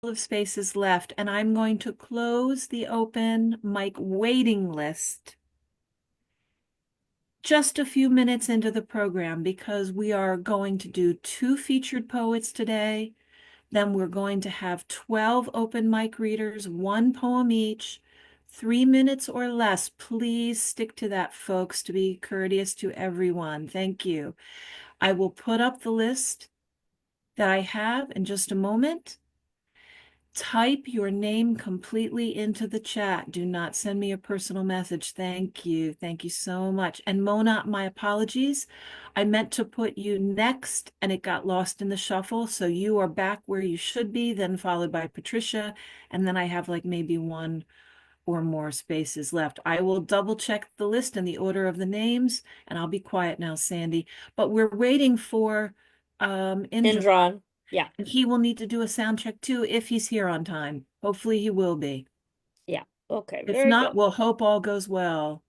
of spaces left, and I'm going to close the open mic waiting list just a few minutes into the program because we are going to do 2 featured poets today. Then we're going to have 12 open mic readers, 1 poem each, 3 minutes or less. Please stick to that, folks, to be courteous to everyone. Thank you. I will put up the list that I have in just a moment. Type your name completely into the chat. Do not send me a personal message. Thank you. Thank you so much. And Mona, my apologies. I meant to put you next and it got lost in the shuffle. So you are back where you should be, then followed by Patricia. And then I have like maybe 1 or more spaces left. I will double check the list and the order of the names and I'll be quiet now, Sandy. But we're waiting for Indra. Indran. Yeah. And he will need to do a sound check too if he's here on time. Hopefully he will be. Yeah. Okay. If Very not, good. we'll hope all goes well.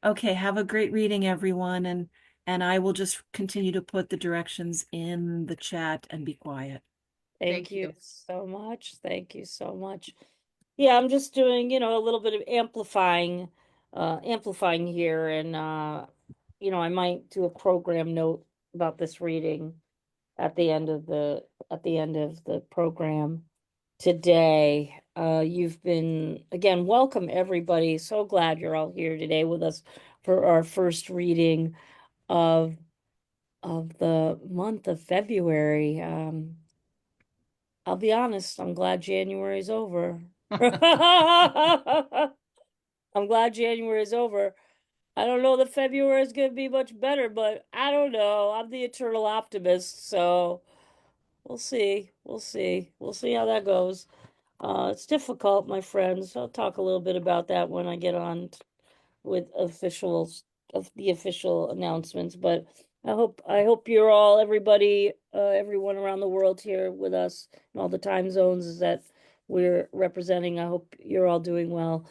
Okay, have a great reading, everyone, and I will just continue to put the directions in the chat and be quiet. Thank you so much. Thank you so much. Yeah, I'm just doing, a little bit of amplifying here, and I might do a program note about this reading at the end of the program today. You've been, again, welcome everybody. So glad you're all here today with us for our first reading of the month of February. I'll be honest, I'm glad January's over. I'm glad January's over. I don't know that February is going to be much better, but I don't know. I'm the eternal optimist, so we'll see. We'll see. We'll see how that goes. It's difficult, my friends. I'll talk a little bit about that when I get on with the official announcements, but I hope you're all everybody everyone around the world here with us in all the time zones that we're representing. I hope you're all doing well.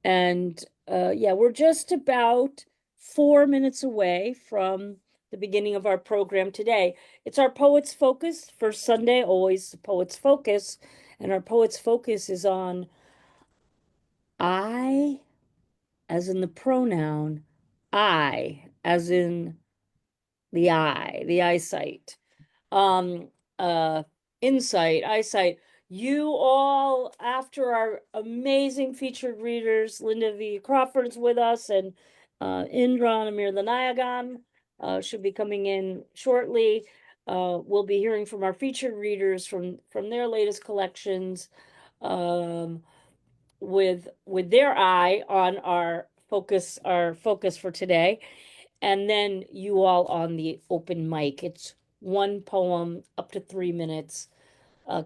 And yeah, we're just about 4 minutes away from the beginning of our program today. It's our Poets Focus for Sunday, always the Poets Focus, and our Poets Focus is on I, as in the pronoun, I, as in the eye, the eyesight. Um, uh, Insight, eyesight. You all, after our amazing featured readers, Lynda V. Crawford's with us, and Indran Amirthanayagam should be coming in shortly. We'll be hearing from our featured readers from their latest collections. With their eye on our focus for today, and then you all on the open mic. It's 1 poem up to 3 minutes.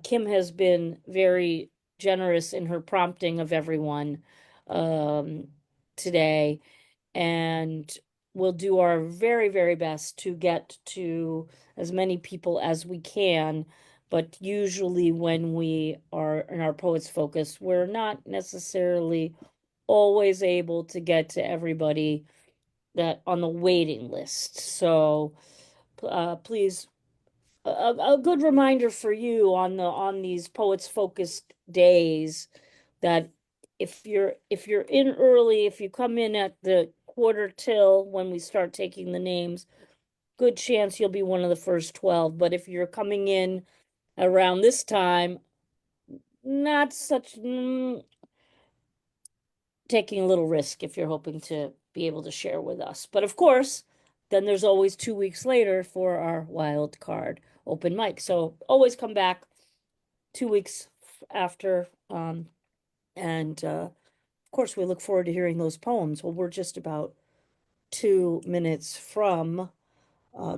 Kim has been very generous in her prompting of everyone um, today, and we'll do our very, very best to get to as many people as we can. But usually, when we are in our Poets Focus, we're not necessarily always able to get to everybody that on the waiting list. So please, a good reminder for you on these Poets Focused days that if you're in early, if you come in at the quarter till when we start taking the names, good chance you'll be one of the first 12. But if you're coming in around this time, not such taking a little risk if you're hoping to be able to share with us. But of course, then there's always 2 weeks later for our wild card open mic. So always come back 2 weeks after. And of course, we look forward to hearing those poems. Well, we're just about 2 minutes from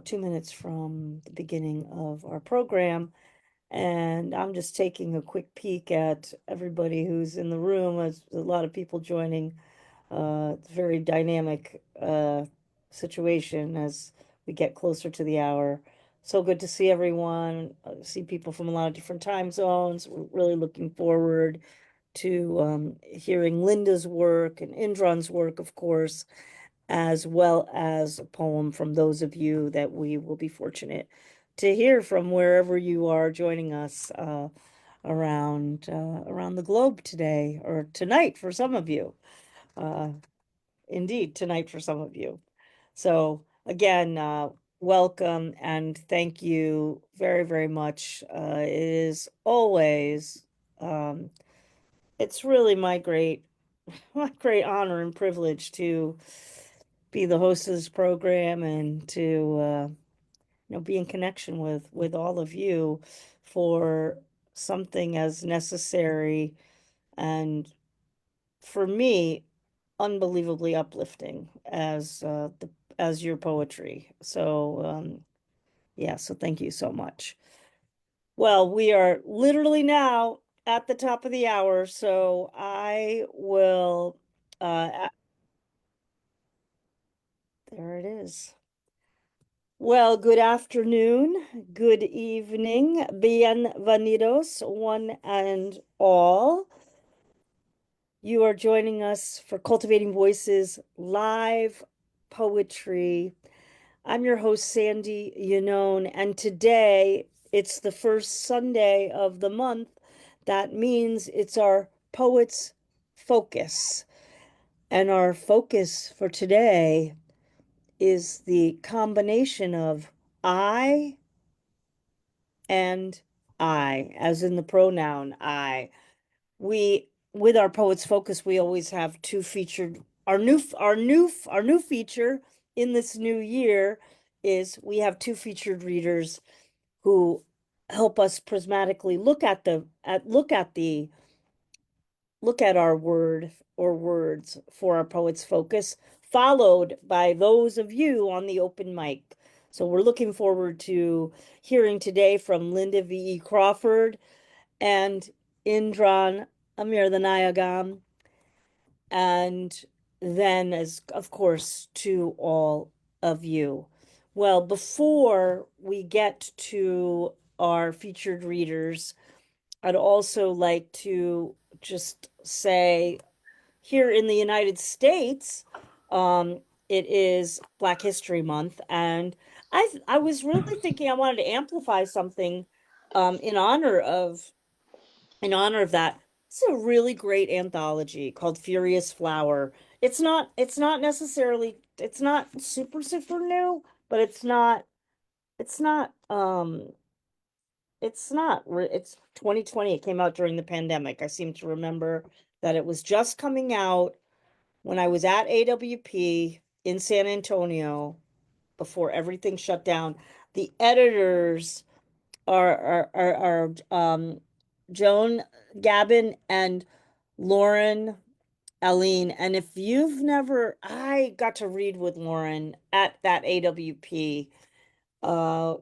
2 minutes from the beginning of our program. And I'm just taking a quick peek at everybody who's in the room. There's a lot of people joining. It's a very dynamic situation as we get closer to the hour. So good to see everyone, see people from a lot of different time zones. We're really looking forward to hearing Lynda's work and Indran's work, of course, as well as a poem from those of you that we will be fortunate to hear from wherever you are joining us. around the globe today, or tonight for some of you. Uh, Indeed, tonight for some of you. So again, welcome and thank you very, very much. It is always, um, it's really my great, my great honor and privilege to be the host of this program and to, be in connection with all of you for something as necessary and for me unbelievably uplifting as your poetry. So yeah, so thank you so much. Well, we are literally now at the top of the hour, so I will there it is. Well, good afternoon, good evening, bienvenidos, one and all. You are joining us for Cultivating Voices live poetry. I'm your host, Sandy Yannone, and today it's the first Sunday of the month. That means it's our Poets Focus. And our focus for today is the combination of I and I, as in the pronoun I. We, with our Poets Focus, we always have two featured. Our new feature in this new year is we have two featured readers who help us prismatically look at our word or words for our Poets Focus, followed by those of you on the open mic. So we're looking forward to hearing today from Lynda V.E. Crawford and Indran Amirthanayagam, and then, as of course, to all of you. Well, before we get to our featured readers, I'd also like to just say here in the United States, it is Black History Month, and I was really thinking I wanted to amplify something in honor of that. It's a really great anthology called Furious Flower. It's not super super new, but it's 2020. It came out during the pandemic. I seem to remember that it was just coming out when I was at AWP in San Antonio before everything shut down. The editors are Joan Gabin and Lauren Aline. And if you've never, I got to read with Lauren at that AWP. Uh,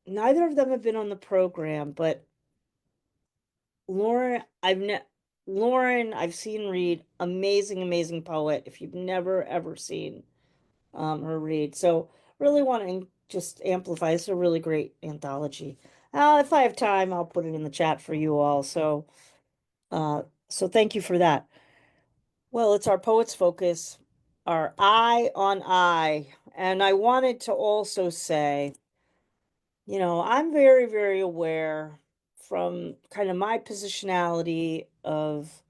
Neither of them have been on the program, but Lauren, Lauren, I've seen read, amazing, amazing poet. If you've never ever seen her read, so really want to just amplify. It's a really great anthology. If I have time, I'll put it in the chat for you all. Uh, so thank you for that. Well, it's our Poets Focus, our Eye on I, and I wanted to also say, I'm very, very aware from kind of my positionality of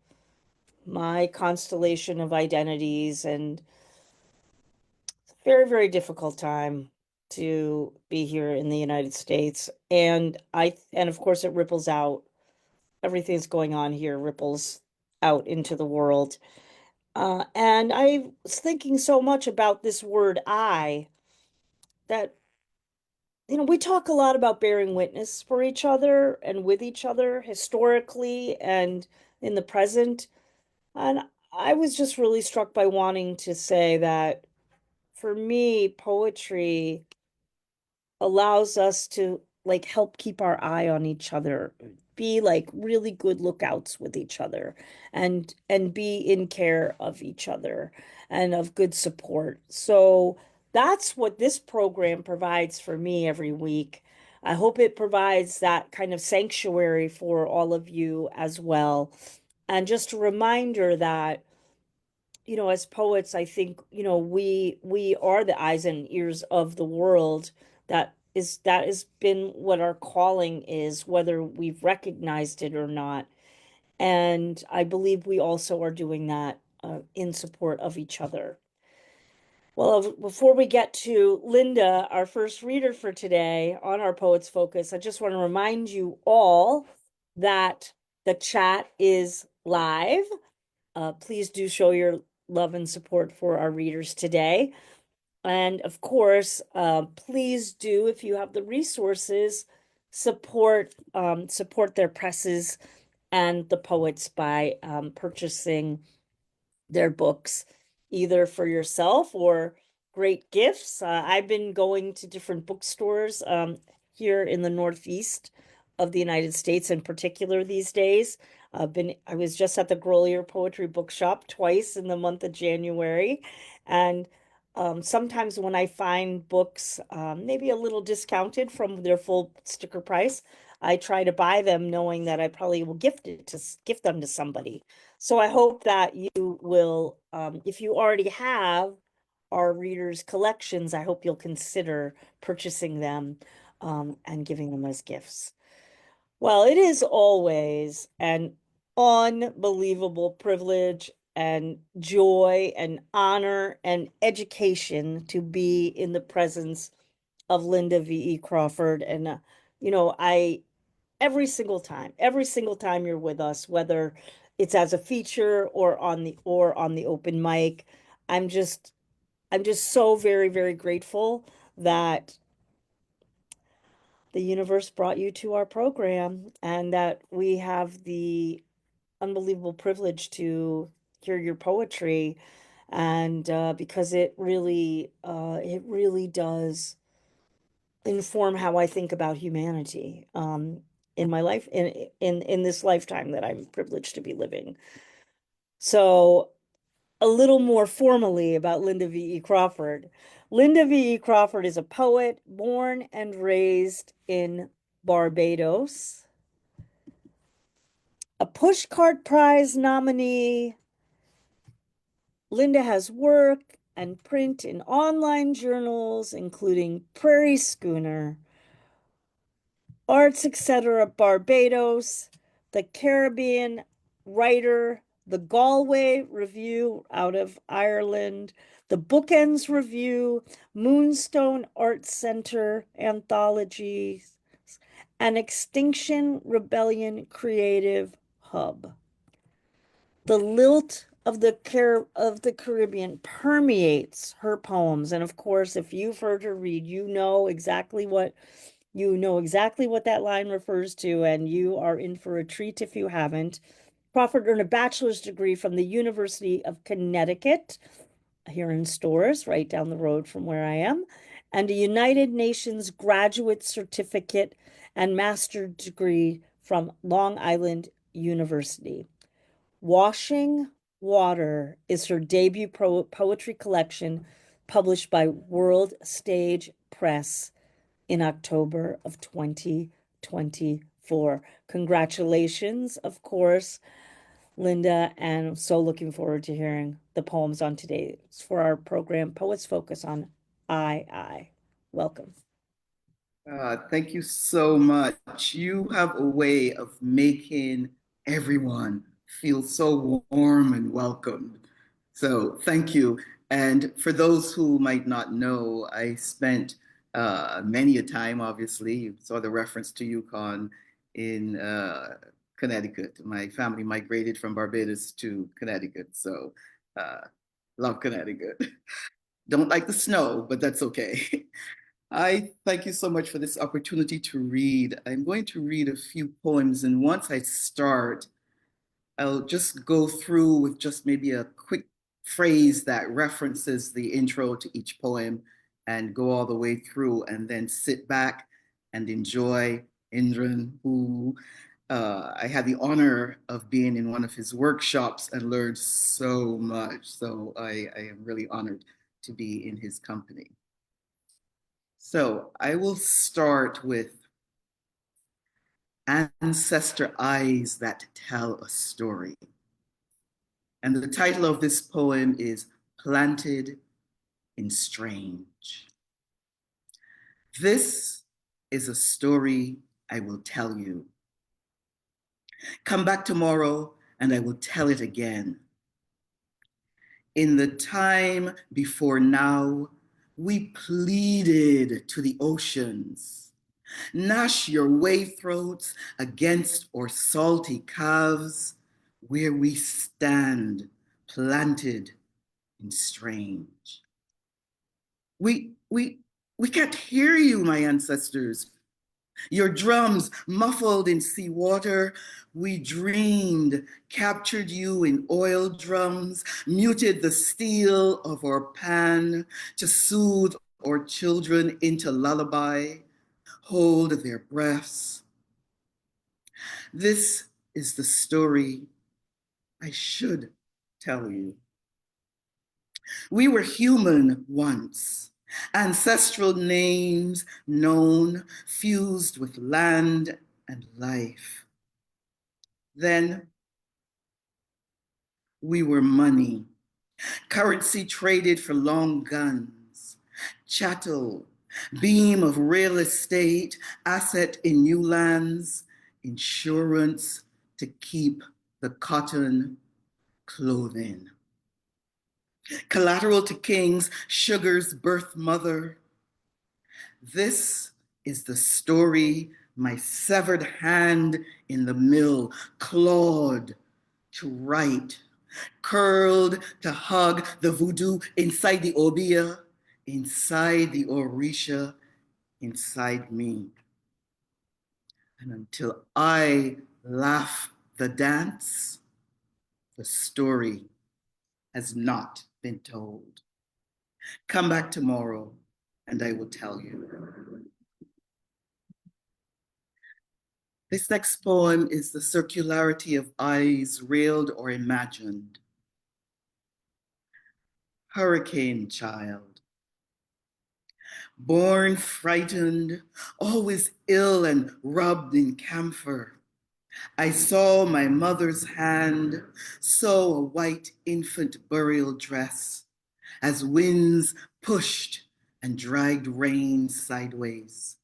my constellation of identities and very, very difficult time to be here in the United States. And of course it ripples out. Everything that's going on here ripples out into the world. And I was thinking so much about this word I that, we talk a lot about bearing witness for each other and with each other historically and in the present. And I was just really struck by wanting to say that for me, poetry allows us to like help keep our eye on each other, be like really good lookouts with each other and be in care of each other and of good support. So that's what this program provides for me every week. I hope it provides that kind of sanctuary for all of you as well. And just a reminder that as poets, I think, we are the eyes and ears of the world that that has been what our calling is, whether we've recognized it or not. And I believe we also are doing that in support of each other. Well, before we get to Lynda, our first reader for today on our Poets Focus, I just want to remind you all that the chat is live. Please do show your love and support for our readers today. And of course, please do, if you have the resources, support their presses and the poets by purchasing their books, either for yourself or great gifts. I've been going to different bookstores here in the Northeast of the United States in particular these days. I was just at the Grolier Poetry Bookshop twice in the month of January. And sometimes when I find books maybe a little discounted from their full sticker price, I try to buy them knowing that I probably will gift them to somebody. So I hope that you will, if you already have our readers' collections, I hope you'll consider purchasing them and giving them as gifts. Well, it is always an unbelievable privilege and joy and honor and education to be in the presence of Lynda V.E. Crawford. And, I every single time you're with us, whether it's as a feature or on the open mic, I'm just I'm just so very, very grateful that the universe brought you to our program and that we have the unbelievable privilege to hear your poetry. And because it really does inform how I think about humanity in my life, in this lifetime that I'm privileged to be living. So a little more formally about Lynda V.E. Crawford. Lynda V.E. Crawford is a poet born and raised in Barbados, a Pushcart Prize nominee. Lynda has work and print in online journals, including Prairie Schooner, Arts, etc., Barbados, the Caribbean Writer, the Galway Review out of Ireland, the Bookends Review, Moonstone Art Center anthologies, and Extinction Rebellion Creative Hub. The lilt of the Caribbean permeates her poems, and of course, if you've heard her read, you know exactly what that line refers to, and you are in for a treat if you haven't. Crawford earned a bachelor's degree from the University of Connecticut, here in Storrs, right down the road from where I am, and a United Nations graduate certificate and master's degree from Long Island University. Washing Water is her debut poetry collection published by World Stage Press in October of 2024. Congratulations, of course, Lynda, and I'm so looking forward to hearing the poems on today for our program, Poets Focus on I. Welcome. Thank you so much. You have a way of making everyone feel so warm and welcomed. So thank you. And for those who might not know, I spent many a time, obviously, you saw the reference to Yukon in Connecticut. My family migrated from Barbados to Connecticut. So love Connecticut. Don't like the snow, but that's okay. I thank you so much for this opportunity to read. I'm going to read a few poems, and once I start, I'll just go through with just maybe a quick phrase that references the intro to each poem and go all the way through, and then sit back and enjoy Indran, who I had the honor of being in one of his workshops and learned so much. So I am really honored to be in his company. So I will start with Ancestor Eyes That Tell a Story. And the title of this poem is Planted in Strange. This is a story I will tell you. Come back tomorrow and I will tell it again. In the time before now, we pleaded to the oceans. Gnash your wave throats against our salty calves, where we stand planted and strange. We can't hear you, my ancestors. Your drums muffled in seawater, we dreamed, captured you in oil drums, muted the steel of our pan to soothe our children into lullaby, hold their breaths. This is the story I should tell you. We were human once, ancestral names known, fused with land and life. Then we were money, currency traded for long guns, chattel, beam of real estate, asset in new lands, insurance to keep the cotton clothing. Collateral to kings, sugar's birth mother. This is the story my severed hand in the mill clawed to write, curled to hug the voodoo inside the obia, inside the orisha, inside me. And until I laugh the dance, the story has not been told. Come back tomorrow and I will tell you. This next poem is the circularity of eyes railed or imagined. Hurricane child. Born frightened, always ill and rubbed in camphor. I saw my mother's hand sew a white infant burial dress as winds pushed and dragged rain sideways.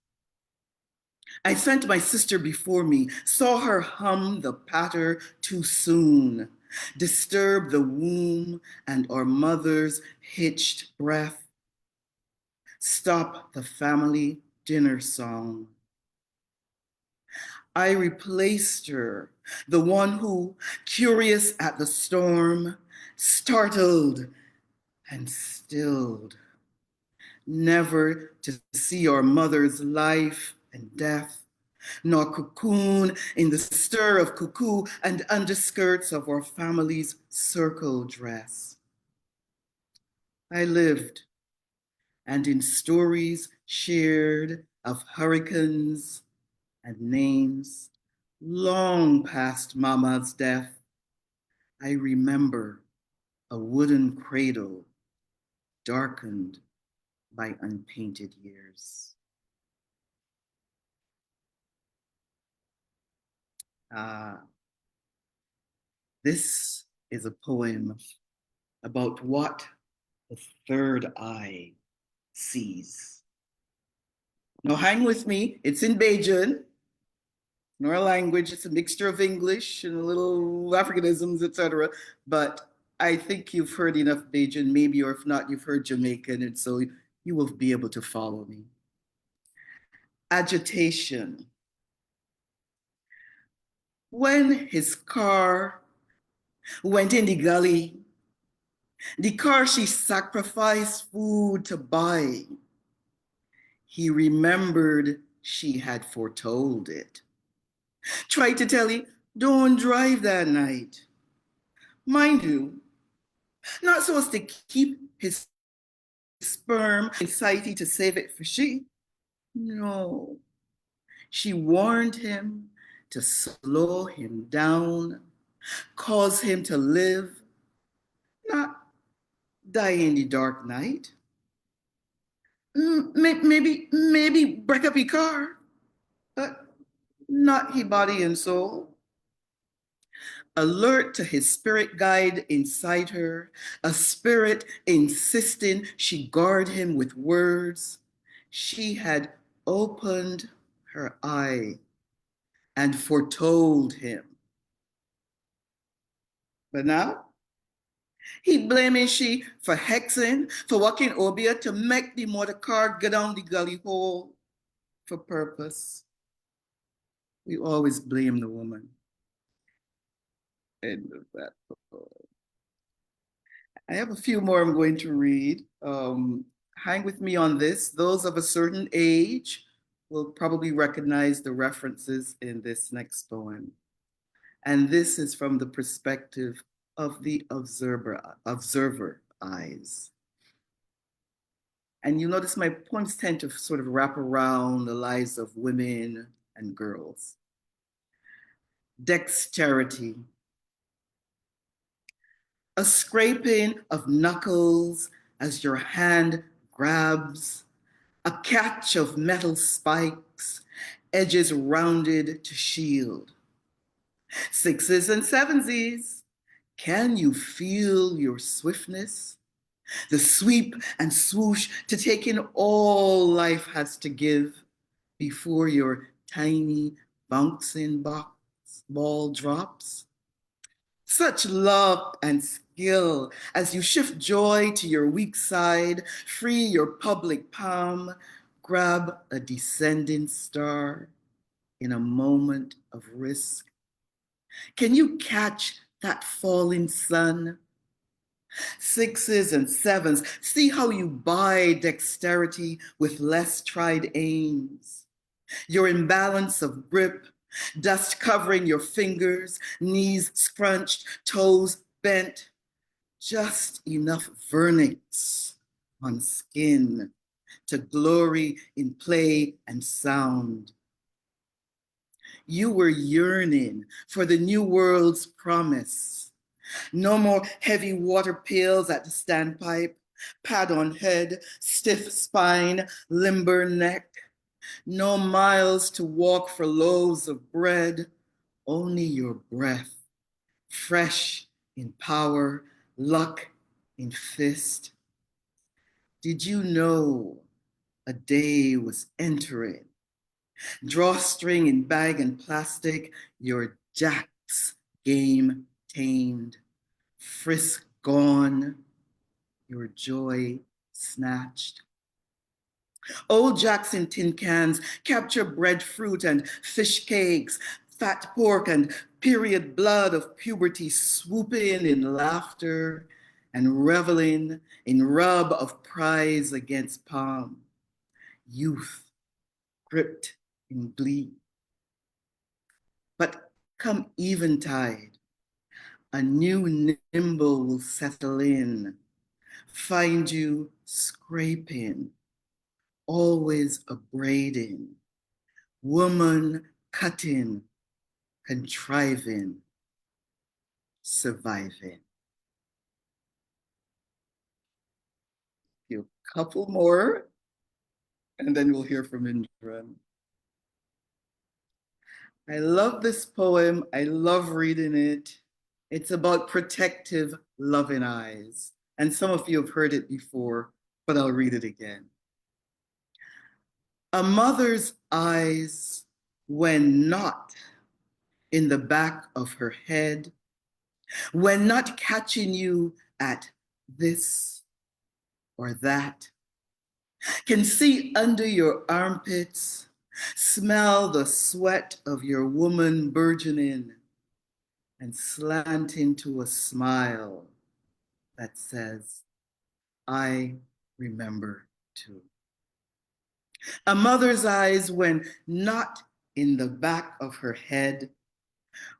I sent my sister before me, saw her hum the patter too soon, disturb the womb and our mother's hitched breath, stop the family dinner song. I replaced her, the one who, curious at the storm, startled and stilled, never to see our mother's life and death, nor cocoon in the stir of cuckoo and underskirts of our family's circle dress. I lived, and in stories shared of hurricanes and names, long past Mama's death, I remember a wooden cradle darkened by unpainted years. This is a poem about what the third eye sees. Now hang with me, it's in Bajan, in our language, it's a mixture of English and a little Africanisms, etc. But I think you've heard enough Bajan, maybe, or if not, you've heard Jamaican, and so you will be able to follow me. Agitation. When his car went in the car she sacrificed food to buy, he remembered she had foretold it. Tried to tell him, don't drive that night. Mind you, not supposed to keep his sperm anxiety to save it for she. No, she warned him to slow him down, cause him to live, not die in the dark night. Maybe break up his car, but not his body and soul. Alert to his spirit guide inside her, a spirit insisting she guard him with words. She had opened her eye and foretold him. But now, he blaming she for hexing, for walking obia to make the motor car go down the gully hole for purpose. We always blame the woman. End of that poem. I have a few more I'm going to read. Hang with me on this. Those of a certain age will probably recognize the references in this next poem. And this is from the perspective of the observer eyes. And you notice my poems tend to sort of wrap around the lives of women and girls. Dexterity. A scraping of knuckles as your hand grabs, a catch of metal spikes, edges rounded to shield. Sixes and sevensies, can you feel your swiftness? The sweep and swoosh to take in all life has to give before your tiny bouncing ball drops. Such love and skill as you shift joy to your weak side, free your public palm, grab a descending star in a moment of risk. Can you catch that falling sun? Sixes and sevens, see how you buy dexterity with less tried aims. Your imbalance of grip, dust covering your fingers, knees scrunched, toes bent, just enough vernix on skin to glory in play and sound. You were yearning for the new world's promise. No more heavy water pails at the standpipe, pad on head, stiff spine, limber neck. No miles to walk for loaves of bread, only your breath, fresh in power, luck in fist. Did you know a day was entering? Drawstring in bag and plastic, your jack's game tamed, frisk gone, your joy snatched. Old jacks in tin cans capture breadfruit and fish cakes, fat pork and period blood of puberty swooping in laughter and reveling in rub of prize against palm. Youth gripped in glee. But come eventide, a new nimble will settle in, find you scraping, always abrading, woman cutting, contriving, surviving. A couple more, and then we'll hear from Indran. I love this poem. I love reading it. It's about protective, loving eyes. And some of you have heard it before, but I'll read it again. A mother's eyes, when not in the back of her head, when not catching you at this or that, can see under your armpits, smell the sweat of your woman burgeoning, and slant into a smile that says, I remember too. A mother's eyes when not in the back of her head,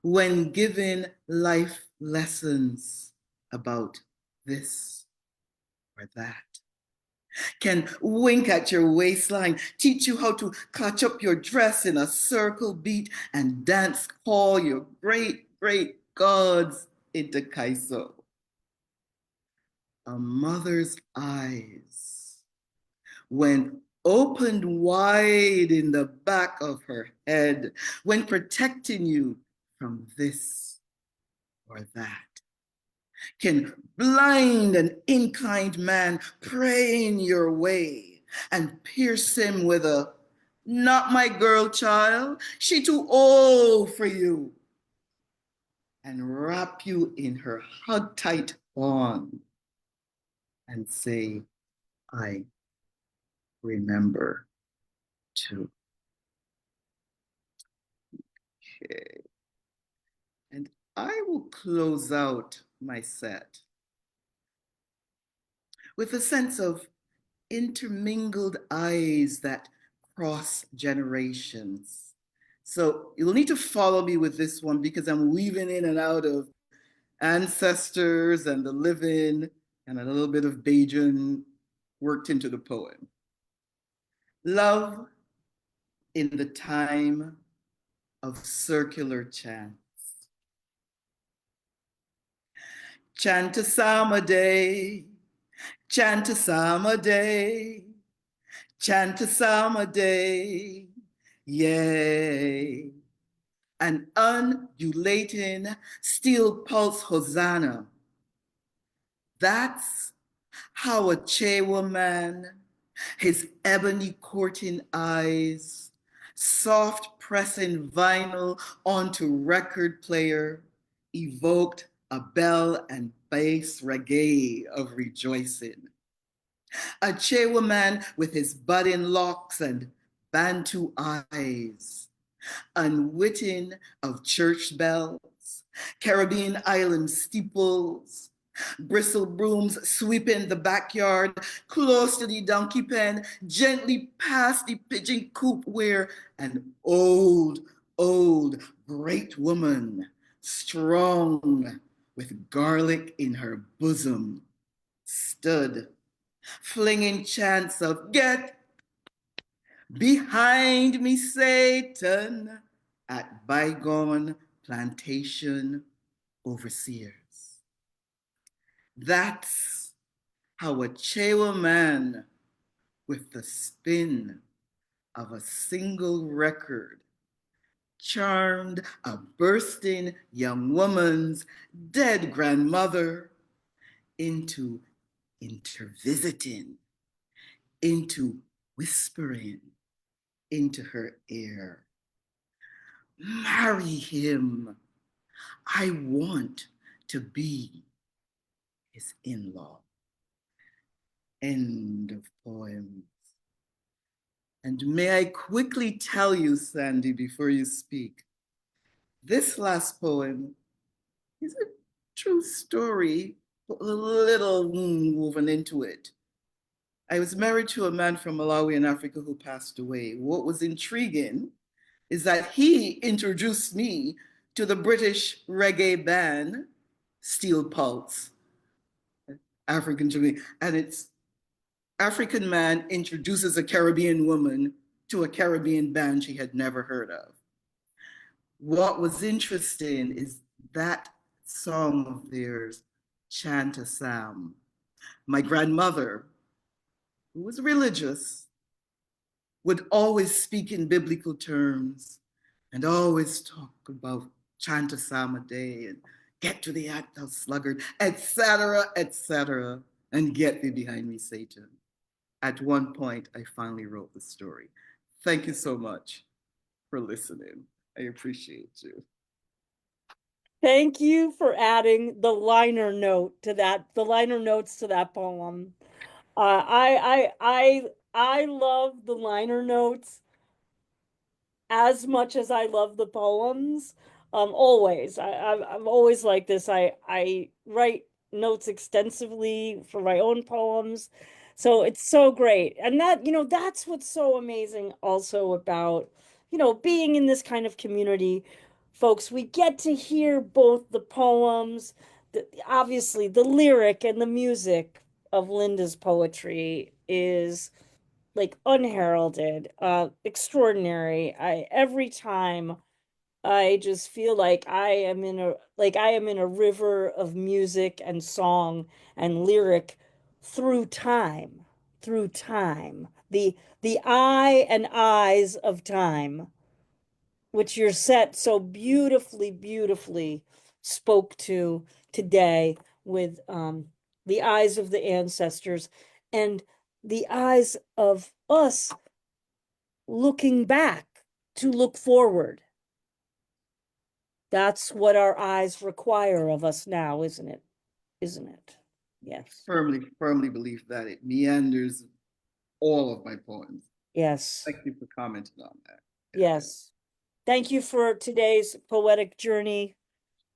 when giving life lessons about this or that, can wink at your waistline, teach you how to clutch up your dress in a circle beat and dance call your great, great gods into kaiso. A mother's eyes, when opened wide in the back of her head, when protecting you from this or that, can blind an inclined man praying your way and pierce him with a Not my girl child. She too old for you. And wrap you in her hug-tight arm and say, I remember too. Okay. And I will close out my set with a sense of intermingled eyes that cross generations. So you'll need to follow me with this one because I'm weaving in and out of ancestors and the living and a little bit of Bajan worked into the poem. Love in the time of circular chants. Chant a psalm a day, chant a psalm a day, chant a psalm a day, yay. An undulating steel pulse hosanna. That's how a Chewa man, his ebony courting eyes, soft pressing vinyl onto record player, evoked a bell and bass reggae of rejoicing. A Chewa man with his budding locks and Bantu eyes, unwitting of church bells, Caribbean island steeples, bristle brooms sweeping the backyard, close to the donkey pen, gently past the pigeon coop where an old, great woman, strong, with garlic in her bosom, stood, flinging chants of get behind me, Satan, at bygone plantation overseers. That's how a Chewa man with the spin of a single record charmed a bursting young woman's dead grandmother into intervisiting, into whispering into her ear. Marry him. I want to be his in-law. End of poems. And may I quickly tell you, Sandy, before you speak, this last poem is a true story, but a little woven into it. I was married to a man from Malawi in Africa who passed away. What was intriguing is that he introduced me to the British reggae band, Steel Pulse, African Jamaican, and it's African man introduces a Caribbean woman to a Caribbean band she had never heard of. What was interesting is that song of theirs, Chant a Psalm. My grandmother, who was religious, would always speak in biblical terms and always talk about chant a psalm a day and get to the act, thou sluggard, etc., and get thee behind me, Satan. At one point, I finally wrote the story. Thank you so much for listening. I appreciate you. Thank you for adding the liner note to that, the liner notes to that poem. I love the liner notes as much as I love the poems. Always. I'm always like this. I write notes extensively for my own poems. So it's so great. And that, that's what's so amazing also about, being in this kind of community, folks. We get to hear both the poems, obviously the lyric and the music of Lynda's poetry is like unheralded, extraordinary. Every time I just feel like I am in a river of music and song and lyric through time, through time. The eye and eyes of time, which your set so beautifully spoke to today with the eyes of the ancestors and the eyes of us looking back to look forward. That's what our eyes require of us now, isn't it? Isn't it? Yes. Firmly believe that it meanders all of my poems. Yes. Thank you for commenting on that. Yes. Thank you for today's poetic journey,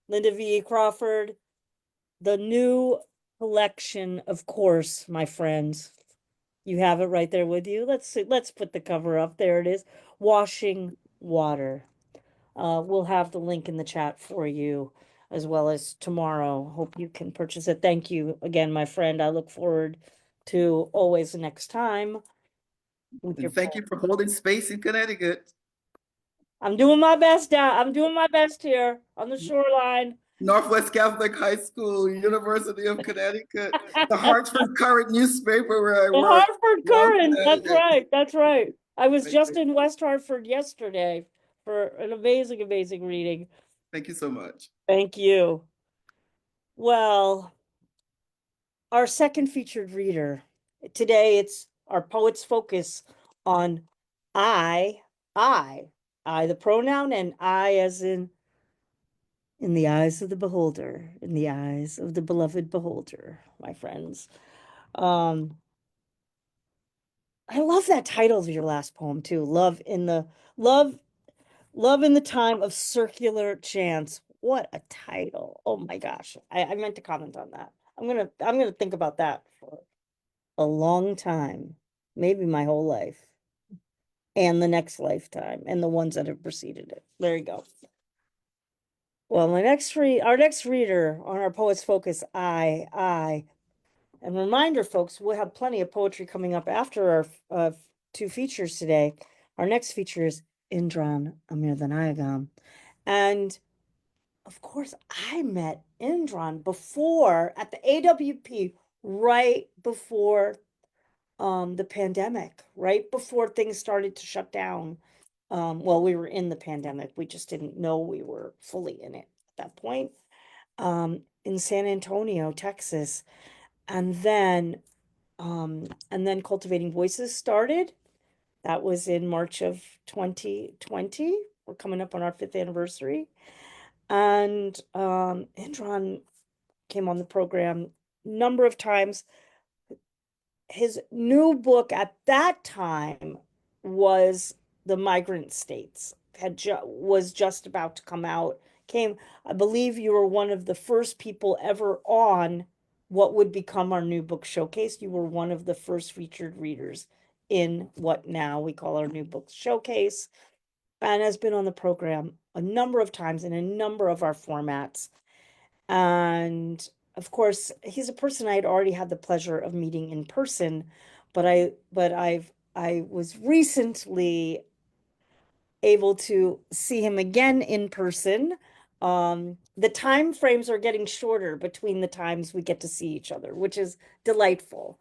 Lynda V. Crawford. The new collection, of course, my friends. You have it right there with you. Let's see, let's put the cover up. There it is. Washing Water. We'll have the link in the chat for you as well as tomorrow. Hope you can purchase it. Thank you again, my friend. I look forward to always the next time with your And thank you for holding space in Connecticut. I'm doing my best down. I'm doing my best here on the shoreline. Northwest Catholic High School, University of Connecticut, the Hartford Current newspaper where I The work. Hartford Current. That's right. That's right. I was just in West Hartford yesterday for an amazing, amazing reading. Thank you so much. Thank you. Well, our second featured reader today, it's our poet's focus on I, the pronoun, and I as in the eyes of the beholder, in the eyes of the beloved beholder, my friends. I love that title of your last poem too. Love in the time of circular chance. What a title. Oh my gosh. I meant to comment on that. I'm gonna think about that for a long time, maybe my whole life, and the next lifetime, and the ones that have preceded it. There you go. Well, our next reader on our Poets Focus, I. And reminder, folks, we'll have plenty of poetry coming up after our two features today. Our next feature is Indran Amirthanayagam. And of course, I met Indran before at the AWP, right before the pandemic, right before things started to shut down. Well, we were in the pandemic. We just didn't know we were fully in it at that point. In San Antonio, Texas. And then Cultivating Voices started. That was in March of 2020. We're coming up on our 5th anniversary. And Indran came on the program a number of times. His new book at that time was The Migrant States, was just about to come out. I believe you were one of the first people ever on what would become our new book showcase. You were one of the first featured readers in what now we call our new book showcase, and has been on the program a number of times in a number of our formats. And of course, he's a person I had already had the pleasure of meeting in person, but I was recently able to see him again in person. The time frames are getting shorter between the times we get to see each other, which is delightful.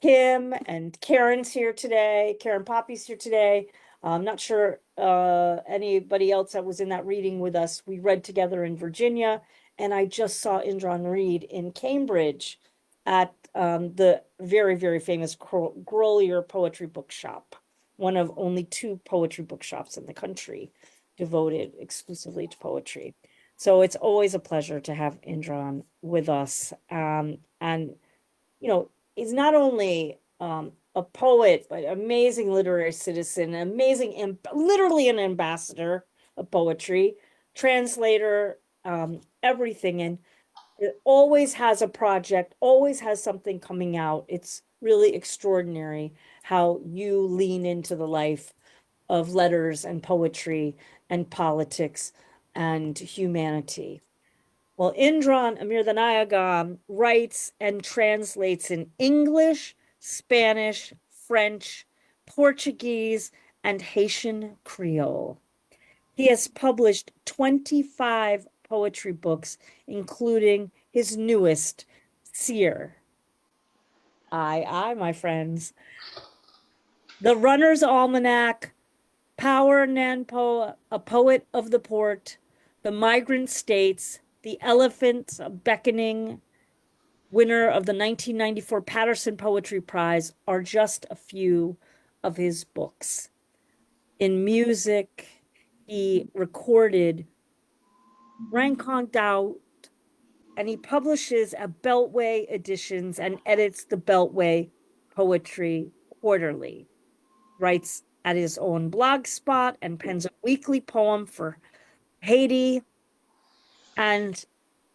Kim and Karen's here today. Karen Poppy's here today. I'm not sure anybody else that was in that reading with us. We read together in Virginia, and I just saw Indran read in Cambridge at the very, very famous Grolier Poetry Bookshop, one of only 2 poetry bookshops in the country devoted exclusively to poetry. So it's always a pleasure to have Indran with us. And, he's not only a poet, but amazing literary citizen, literally an ambassador of poetry, translator, everything. And it always has a project, always has something coming out. It's really extraordinary how you lean into the life of letters and poetry and politics and humanity. Well, Indran Amirthanayagam writes and translates in English, Spanish, French, Portuguese, and Haitian Creole. He has published 25 poetry books, including his newest, Seer. My friends. The Runner's Almanac, Power Nanpo, A Poet of the Port, The Migrant States, The Elephants Beckoning, winner of the 1994 Patterson Poetry Prize, are just a few of his books. In music, he recorded Rankon Out, and he publishes at Beltway Editions and edits the Beltway Poetry Quarterly. Writes at his own blog spot and pens a weekly poem for Haiti and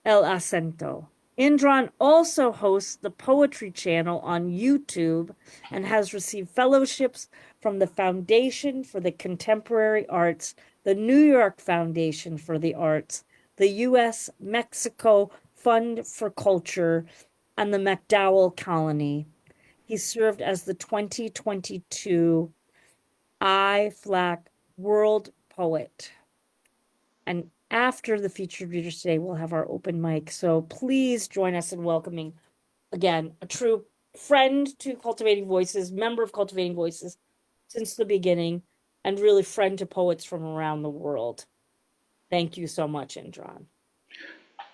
El Acento. Indran also hosts the Poetry Channel on YouTube and has received fellowships from the Foundation for the Contemporary Arts, the New York Foundation for the Arts, the U.S. Mexico Fund for Culture, and the MacDowell Colony. He served as the 2022 IFLAC World Poet. And after the featured readers today, we'll have our open mic. So please join us in welcoming, again, a true friend to Cultivating Voices, member of Cultivating Voices since the beginning, and really friend to poets from around the world. Thank you so much, Indran.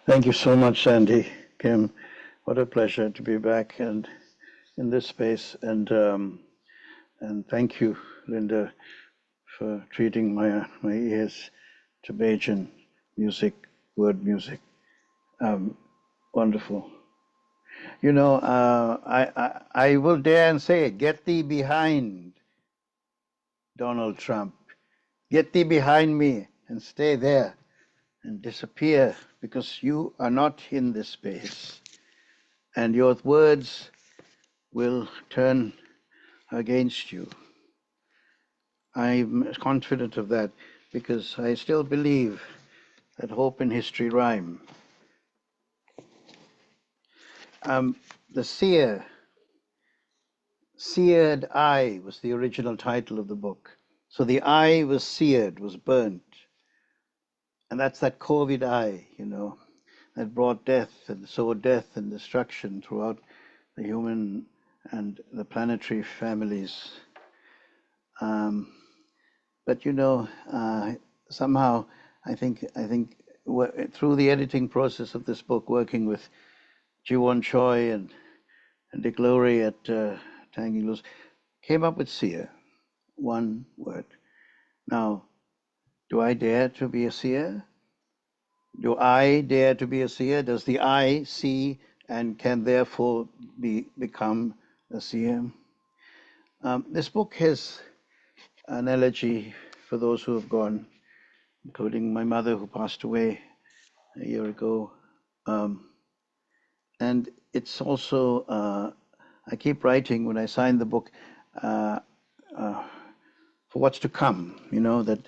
Thank you so much, Sandy. Kim, what a pleasure to be back and in this space. And thank you, Lynda, for treating my ears to Bajan music, word music. Wonderful. You know, I will dare and say it, get thee behind Donald Trump. Get thee behind me and stay there and disappear, because you are not in this space. And your words will turn against you. I'm confident of that because I still believe that hope and history rhyme. The Seer, Seared Eye was the original title of the book. So the eye was seared, was burnt. And that's that COVID eye, you know, that brought death and sowed death and destruction throughout the human and the planetary families. But you know, somehow I think through the editing process of this book, working with Jiwon Choi and Dick Lowry at Tanging Loose, came up with seer, one word. Now, do I dare to be a seer? Do I dare to be a seer? Does the eye see and can therefore become a seer? This book has an elegy for those who have gone, including my mother who passed away a year ago. And it's also, I keep writing when I sign the book for what's to come, you know, that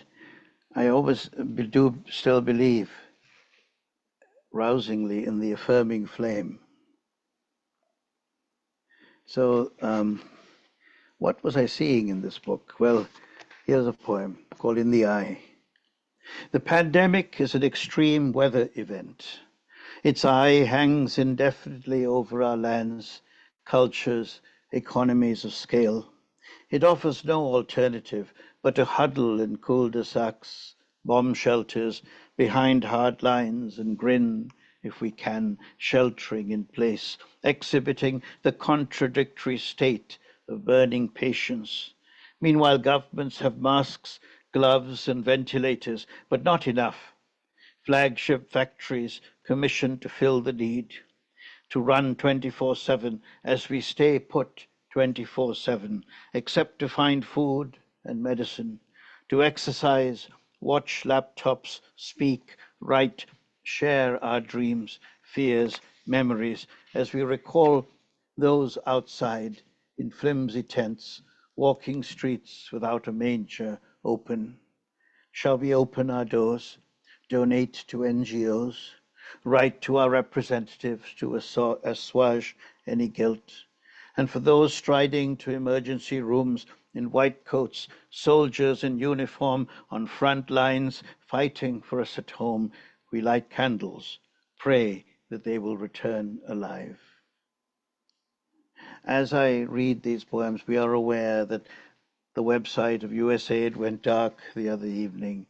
I always do still believe rousingly in the affirming flame. So what was I seeing in this book? Well, here's a poem called In the Eye. The pandemic is an extreme weather event. Its eye hangs indefinitely over our lands, cultures, economies of scale. It offers no alternative but to huddle in cul-de-sacs, bomb shelters, behind hard lines, and grin, if we can, sheltering in place, exhibiting the contradictory state of burning patience. Meanwhile, governments have masks, gloves, and ventilators, but not enough. Flagship factories commissioned to fill the need, to run 24/7 as we stay put 24/7, except to find food and medicine, to exercise, watch laptops, speak, write, share our dreams, fears, memories, as we recall those outside in flimsy tents, walking streets without a manger open. Shall we open our doors, donate to NGOs, write to our representatives to assuage any guilt? And for those striding to emergency rooms in white coats, soldiers in uniform on front lines fighting for us at home, we light candles, pray that they will return alive. As I read these poems, we are aware that the website of USAID went dark the other evening.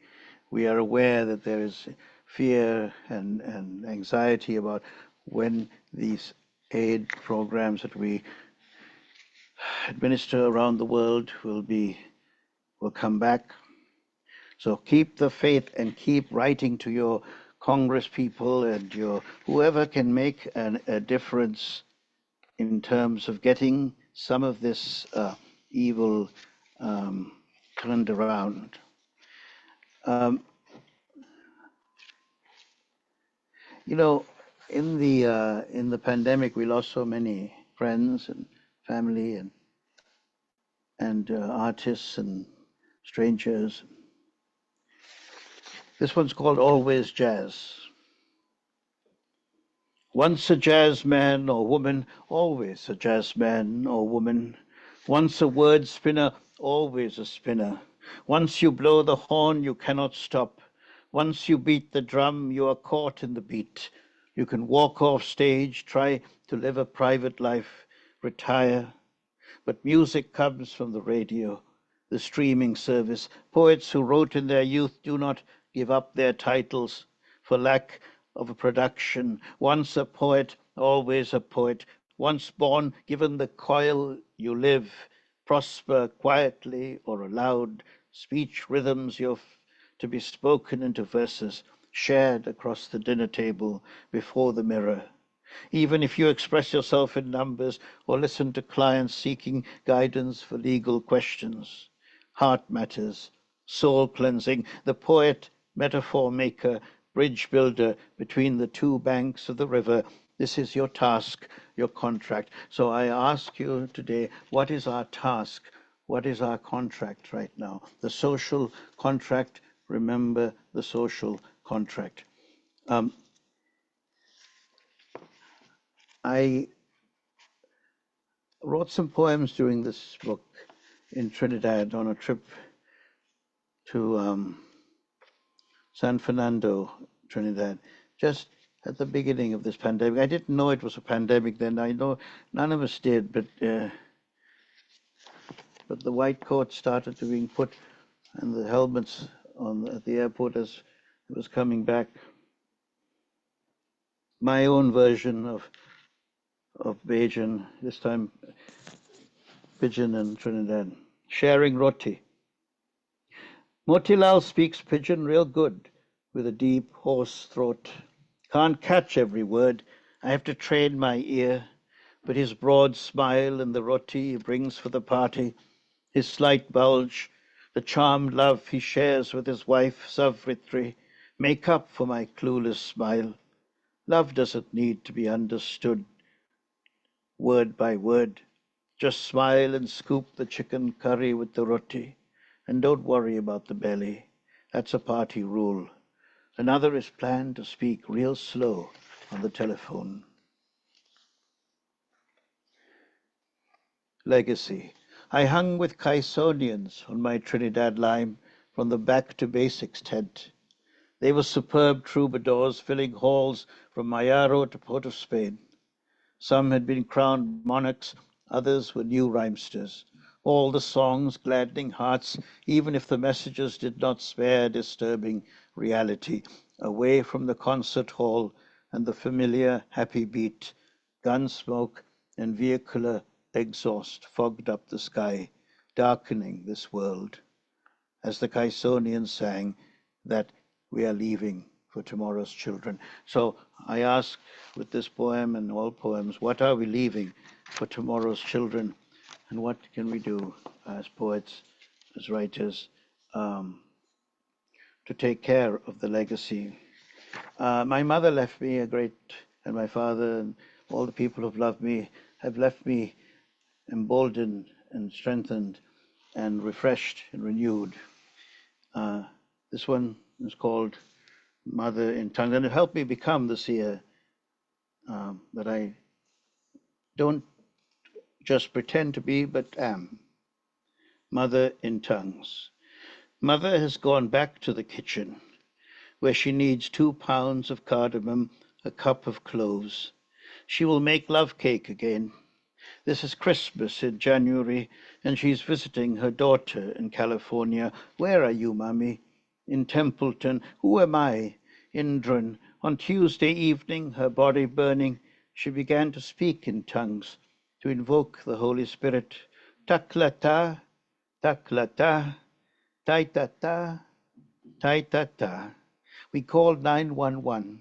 We are aware that there is fear and anxiety about when these aid programs that we administer around the world will come back. So keep the faith and keep writing to your Congress people and your whoever can make a difference in terms of getting some of this evil turned around. You know, in the pandemic, we lost so many friends and family and artists and strangers. This one's called Always Jazz. Once a jazz man or woman, always a jazz man or woman. Once a word spinner, always a spinner. Once you blow the horn, you cannot stop. Once you beat the drum, you are caught in the beat. You can walk off stage, try to live a private life, retire. But music comes from the radio, the streaming service. Poets who wrote in their youth do not give up their titles for lack of a production. Once a poet, always a poet. Once born, given the coil you live, prosper quietly or aloud. Speech rhythms to be spoken into verses, shared across the dinner table before the mirror. Even if you express yourself in numbers or listen to clients seeking guidance for legal questions. Heart matters, soul cleansing, the poet, metaphor maker, bridge builder between the two banks of the river. This is your task, your contract. So I ask you today, what is our task? What is our contract right now? The social contract, remember the social contract. I wrote some poems during this book in Trinidad on a trip to San Fernando, Trinidad, just at the beginning of this pandemic. I didn't know it was a pandemic then. I know none of us did, but the white coats started to being put and the helmets at the airport as it was coming back. My own version of Bajan, this time Pidgin and Trinidad, sharing roti. Motilal speaks Pidgin real good, with a deep, hoarse throat. Can't catch every word, I have to train my ear, but his broad smile and the roti he brings for the party, his slight bulge, the charmed love he shares with his wife, Savitri, make up for my clueless smile. Love doesn't need to be understood word by word. Just smile and scoop the chicken curry with the roti. And don't worry about the belly. That's a party rule. Another is planned to speak real slow on the telephone. Legacy. I hung with Caisonians on my Trinidad lime from the back to basics tent. They were superb troubadours filling halls from Mayaro to Port of Spain. Some had been crowned monarchs, others were new rhymesters. All the songs gladdening hearts, even if the messages did not spare disturbing reality. Away from the concert hall and the familiar happy beat, gun smoke and vehicular exhaust fogged up the sky, darkening this world. As the Caisonians sang that we are leaving for tomorrow's children. So I ask with this poem and all poems, what are we leaving for tomorrow's children? And what can we do as poets, as writers, to take care of the legacy? My mother left me and my father and all the people who've loved me have left me emboldened and strengthened and refreshed and renewed. This one is called Mother in Tongues, and it helped me become the seer that I don't just pretend to be, but am. Mother in Tongues. Mother has gone back to the kitchen, where she needs 2 pounds of cardamom, a cup of cloves. She will make love cake again. This is Christmas in January, and she's visiting her daughter in California. Where are you, Mommy? In Templeton. Who am I? Indran. On Tuesday evening, her body burning, she began to speak in tongues, to invoke the Holy Spirit. taklata, taklata, taitata, taitata. We called 911.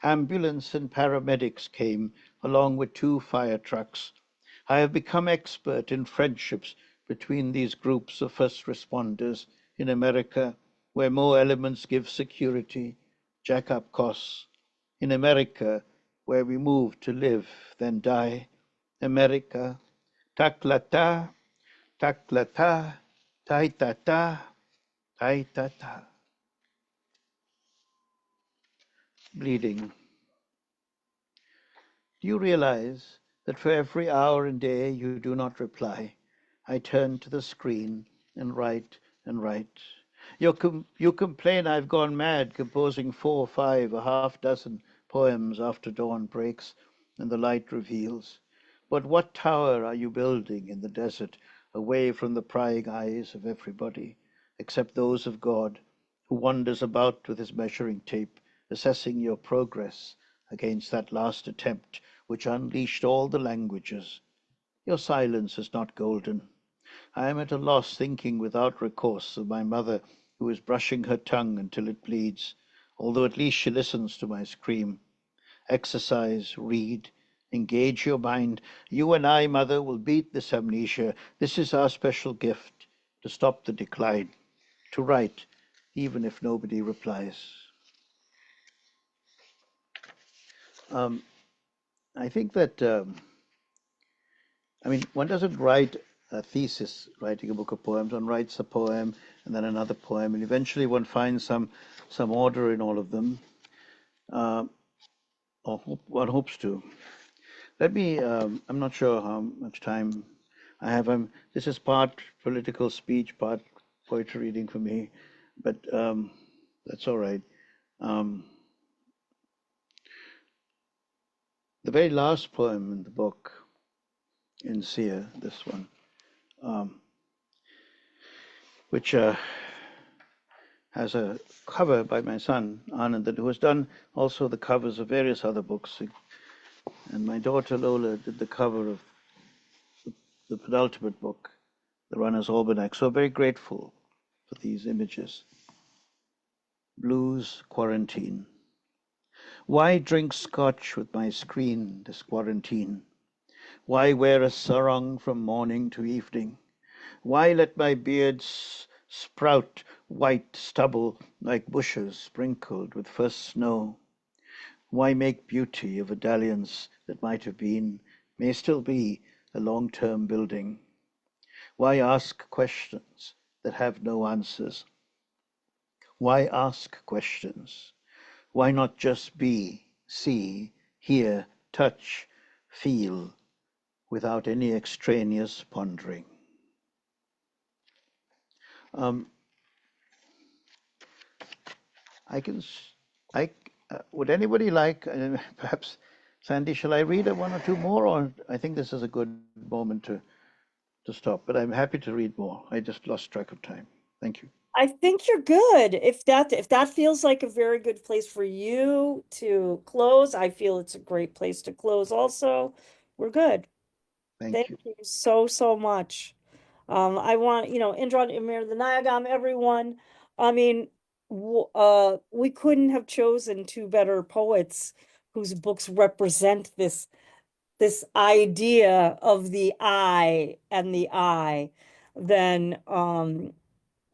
Ambulance and paramedics came, along with 2 fire trucks. I have become expert in friendships between these groups of first responders in America, where more elements give security, jack up costs. In America, where we move to live than die. America, taklata, taklata, taitata, taitata. Bleeding. Do you realize that for every hour and day you do not reply, I turn to the screen and write and write? You complain I've gone mad composing 4, 5, a half dozen poems after dawn breaks and the light reveals. But what tower are you building in the desert, away from the prying eyes of everybody, except those of God, who wanders about with his measuring tape, assessing your progress against that last attempt which unleashed all the languages? Your silence is not golden. I am at a loss, thinking without recourse of my mother, who is brushing her tongue until it bleeds, although at least she listens to my scream. Exercise, read, engage your mind. You and I, mother, will beat this amnesia. This is our special gift, to stop the decline, to write, even if nobody replies. I think that one doesn't write a thesis writing a book of poems. One writes a poem and then another poem, and eventually one finds some order in all of them, or one hopes to. Let me, I'm not sure how much time I have. This is part political speech, part poetry reading for me, but that's all right. The very last poem in the book, in Seer, this one, which has a cover by my son, Anand, who has done also the covers of various other books. And my daughter Lola did the cover of the penultimate book, The Runner's Almanac. So very grateful for these images. Blues Quarantine. Why drink scotch with my screen this quarantine? Why wear a sarong from morning to evening? Why let my beard sprout white stubble like bushes sprinkled with first snow? Why make beauty of a dalliance that might have been, may still be, a long-term building? Why ask questions that have no answers? Why ask questions? Why not just be, see, hear, touch, feel, without any extraneous pondering? Would anybody like, perhaps, Sandy, shall I read one or two more, or I think this is a good moment to stop, but I'm happy to read more. I just lost track of time. Thank you. I think you're good. If that feels like a very good place for you to close, I feel it's a great place to close also. We're good. Thank you. Thank you so, so much. I want, Indran, Amirthanayagam, everyone. I mean, we couldn't have chosen 2 better poets whose books represent this idea of the I and the I than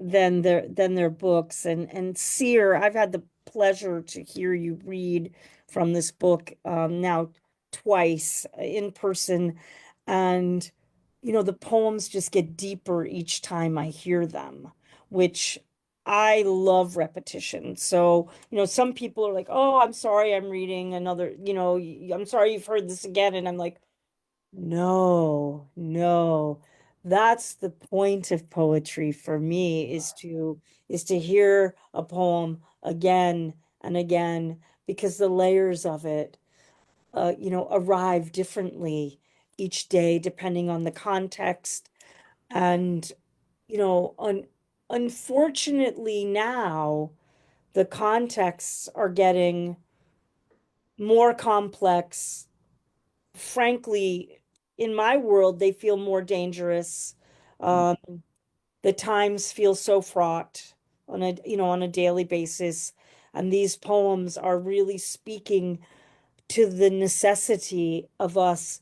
their books. And Seer, I've had the pleasure to hear you read from this book now twice in person, and the poems just get deeper each time I hear them, which I love repetition. So, some people are like, "Oh, I'm sorry, I'm reading another, I'm sorry you've heard this again." And I'm like, no, no. That's the point of poetry for me, is to hear a poem again and again, because the layers of it arrive differently each day depending on the context. And unfortunately now the contexts are getting more complex. Frankly, in my world, they feel more dangerous. Um, the times feel so fraught on a daily basis, and these poems are really speaking to the necessity of us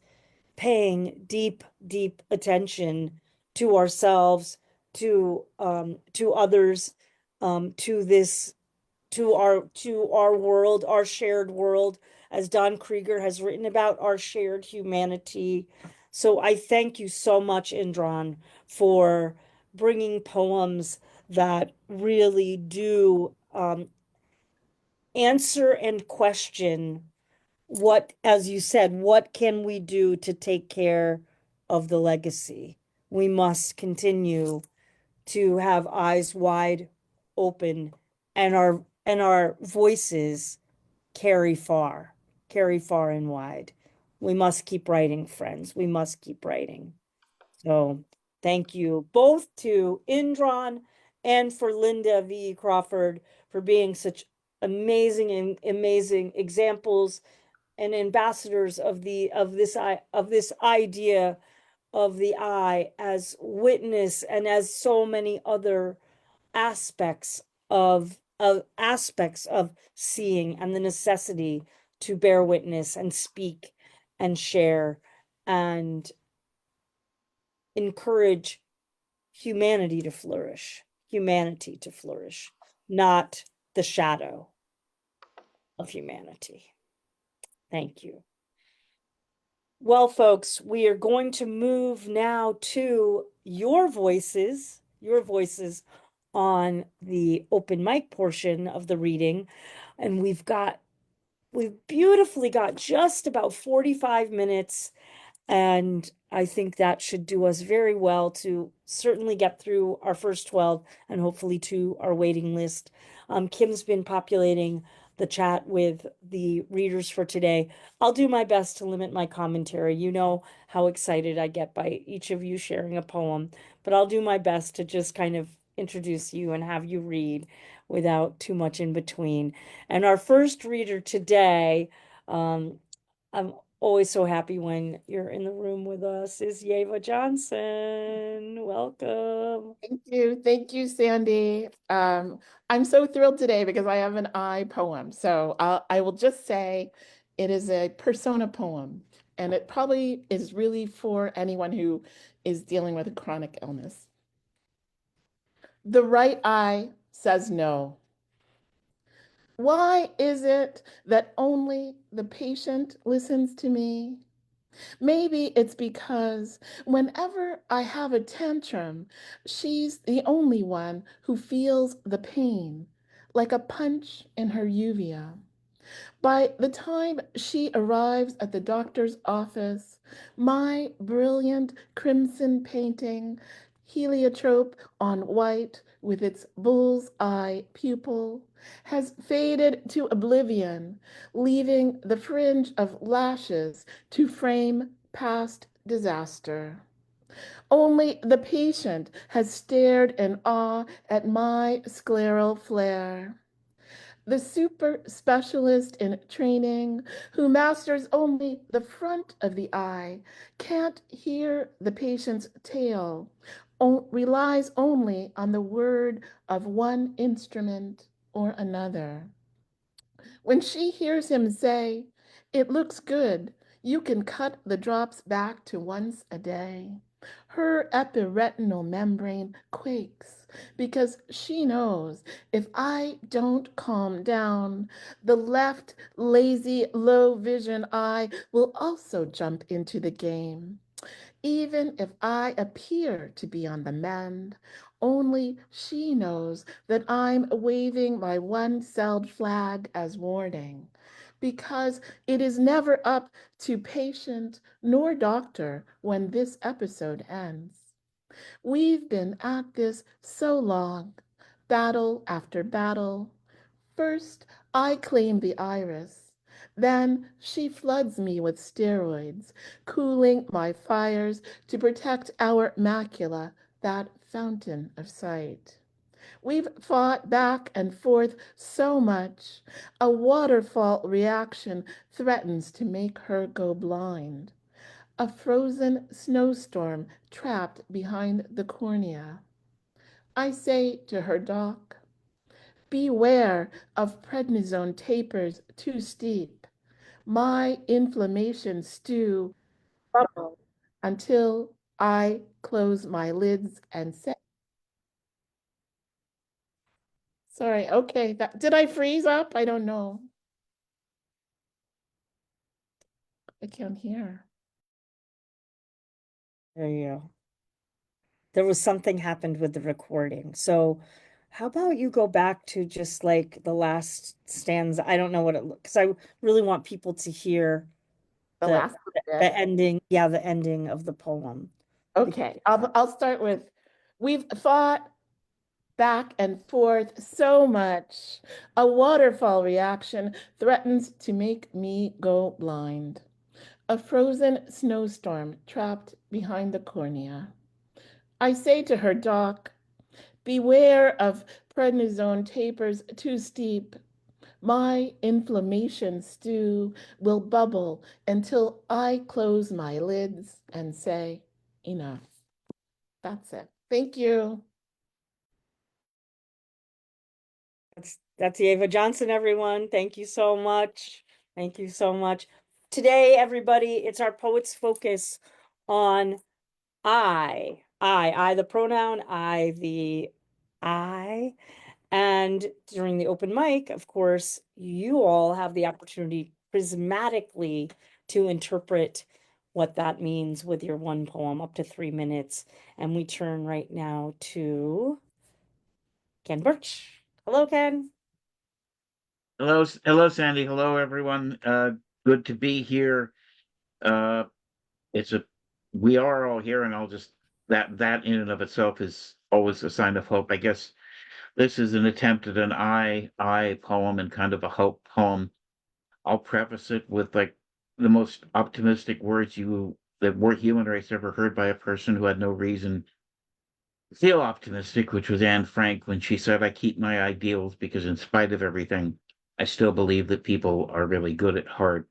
paying deep, deep attention to ourselves, to others, to this, to our world, our shared world, as Don Krieger has written about, our shared humanity. So I thank you so much, Indran, for bringing poems that really do answer and question what, as you said, what can we do to take care of the legacy? We must continue to have eyes wide open, and our voices carry far and wide. We must keep writing, friends. We must keep writing. So thank you both to Indran and for Lynda V. Crawford for being such amazing and amazing examples and ambassadors of this idea of the eye as witness and as so many other aspects of seeing, and the necessity to bear witness and speak and share and encourage humanity to flourish, not the shadow of humanity. Thank you. Well, folks, we are going to move now to your voices on the open mic portion of the reading. And we've beautifully got just about 45 minutes. And I think that should do us very well to certainly get through our first 12 and hopefully to our waiting list. Kim's been populating the chat with the readers for today. I'll do my best to limit my commentary. You know how excited I get by each of you sharing a poem, but I'll do my best to just kind of introduce you and have you read without too much in between. And our first reader today, I'm always so happy when you're in the room with us, is Yeva Johnson. Welcome. Thank you. Thank you, Sandy. I'm so thrilled today because I have an I poem. So I will just say it is a persona poem, and it probably is really for anyone who is dealing with a chronic illness. The right eye says no. Why is it that only the patient listens to me? Maybe it's because whenever I have a tantrum, she's the only one who feels the pain, like a punch in her uvea. By the time she arrives at the doctor's office, my brilliant crimson painting, heliotrope on white with its bull's eye pupil, has faded to oblivion, leaving the fringe of lashes to frame past disaster. Only the patient has stared in awe at my scleral flare. The super specialist in training who masters only the front of the eye can't hear the patient's tale, relies only on the word of one instrument or another. When she hears him say, "It looks good, you can cut the drops back to once a day," her epiretinal membrane quakes because she knows if I don't calm down, the left lazy low vision eye will also jump into the game. Even if I appear to be on the mend, only she knows that I'm waving my one-celled flag as warning, because it is never up to patient nor doctor when this episode ends. We've been at this so long, battle after battle. First, I claim the iris. Then she floods me with steroids, cooling my fires to protect our macula, that fountain of sight. We've fought back and forth so much, a waterfall reaction threatens to make her go blind. a frozen snowstorm trapped behind the cornea. I say to her doc, beware of prednisone tapers too steep. My inflammation stew bubble until I close my lids and say, sorry, okay, did I freeze up? I don't know. I can't hear. There you go. There was something happened with the recording. So how about you go back to just like the last stanza? I don't know what it looks, because I really want people to hear The the last the bit. ending, yeah, the ending of the poem. Okay, I'll start with, we've fought back and forth so much. A waterfall reaction threatens to make me go blind. A frozen snowstorm trapped behind the cornea. I say to her, doc, beware of prednisone tapers too steep. My inflammation stew will bubble until I close my lids and say, enough. That's it. Thank you. That's Yeva Johnson, everyone. Thank you so much. Thank you so much. Today, everybody, it's our Poets Focus on I, the pronoun, I. And during the open mic, of course, you all have the opportunity prismatically to interpret what that means with your one poem up to 3 minutes. And we turn right now to Ken Burch. Hello, Ken. Hello, Sandy. Hello, everyone. Good to be here. Uh, it's a we are all here, and I'll just that in and of itself is always a sign of hope. I guess this is an attempt at an I poem and kind of a hope poem. I'll preface it with like the most optimistic words the word human race ever heard by a person who had no reason to feel optimistic, which was Anne Frank when she said, "I keep my ideals because in spite of everything, I still believe that people are really good at heart."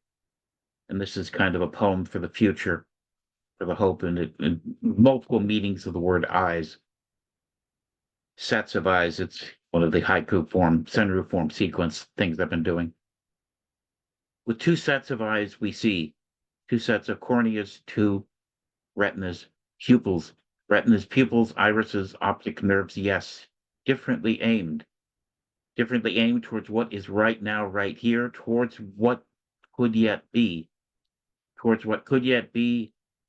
And this is kind of a poem for the future, for the hope and multiple meanings of the word eyes. Sets of eyes. It's one of the haiku form, senru form sequence things I've been doing. With two sets of eyes, we see two sets of corneas, two retinas, pupils, irises, optic nerves, yes, differently aimed towards what is right now, right here, towards what could yet be,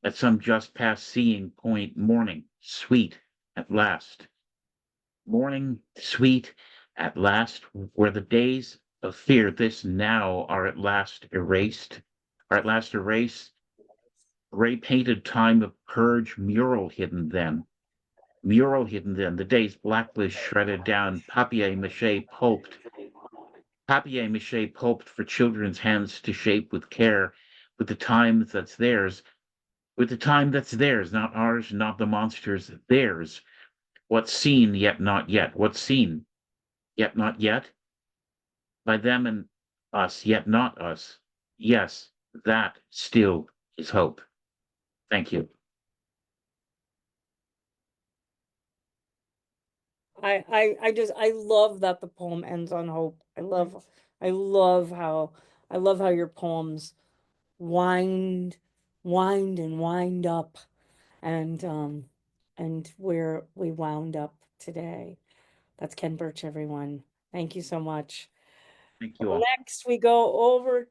at some just past seeing point, morning, sweet, at last. Morning, sweet, at last, where the days of fear, this now, are at last erased, gray painted time of purge, mural hidden then, the day's blacklist shredded down, papier mache pulped for children's hands to shape with care, with the time that's theirs, not ours, not the monsters, theirs. What's seen yet not yet, what's seen yet not yet, by them and us, yet not us. Yes, that still is hope. Thank you. I love that the poem ends on hope. I love how your poems wind and wind up and where we wound up today. That's Ken Burch, everyone. Thank you so much. Thank you all. Next, we go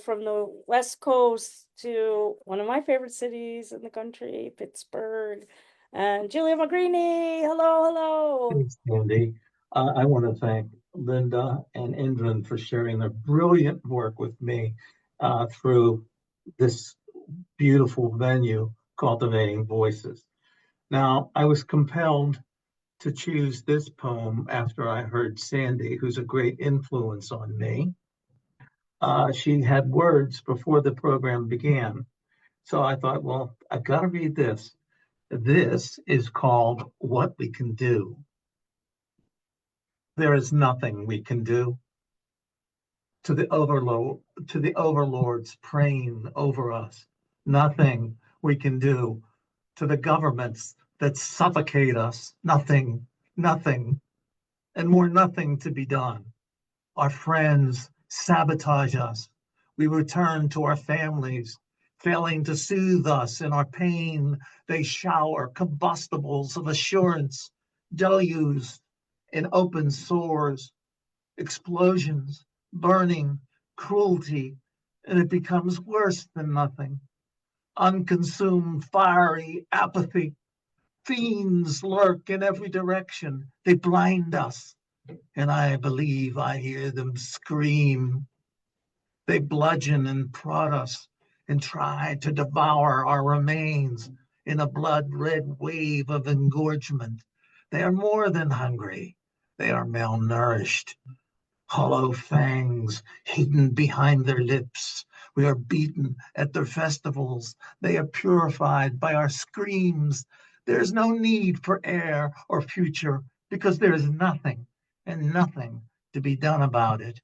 from the West Coast to one of my favorite cities in the country, Pittsburgh. And Giuio Magrini, hello. Thanks, Sandy. I want to thank Lynda and Indran for sharing their brilliant work with me through this beautiful venue, Cultivating Voices. Now, I was compelled to choose this poem after I heard Sandy, who's a great influence on me. She had words before the program began. So I thought, well, I've got to read this. This is called What We Can Do. There is nothing we can do. To the overlords praying over us, nothing we can do to the governments that suffocate us. Nothing, nothing, and more nothing to be done. Our friends sabotage us. We return to our families, failing to soothe us in our pain. They shower combustibles of assurance, deluge in open sores, explosions, burning, cruelty, and it becomes worse than nothing. Unconsumed, fiery apathy. Fiends lurk in every direction. They blind us, and I believe I hear them scream. They bludgeon and prod us and try to devour our remains in a blood-red wave of engorgement. They are more than hungry. They are malnourished. Hollow fangs hidden behind their lips. We are beaten at their festivals. They are purified by our screams. There is no need for air or future because there is nothing and nothing to be done about it.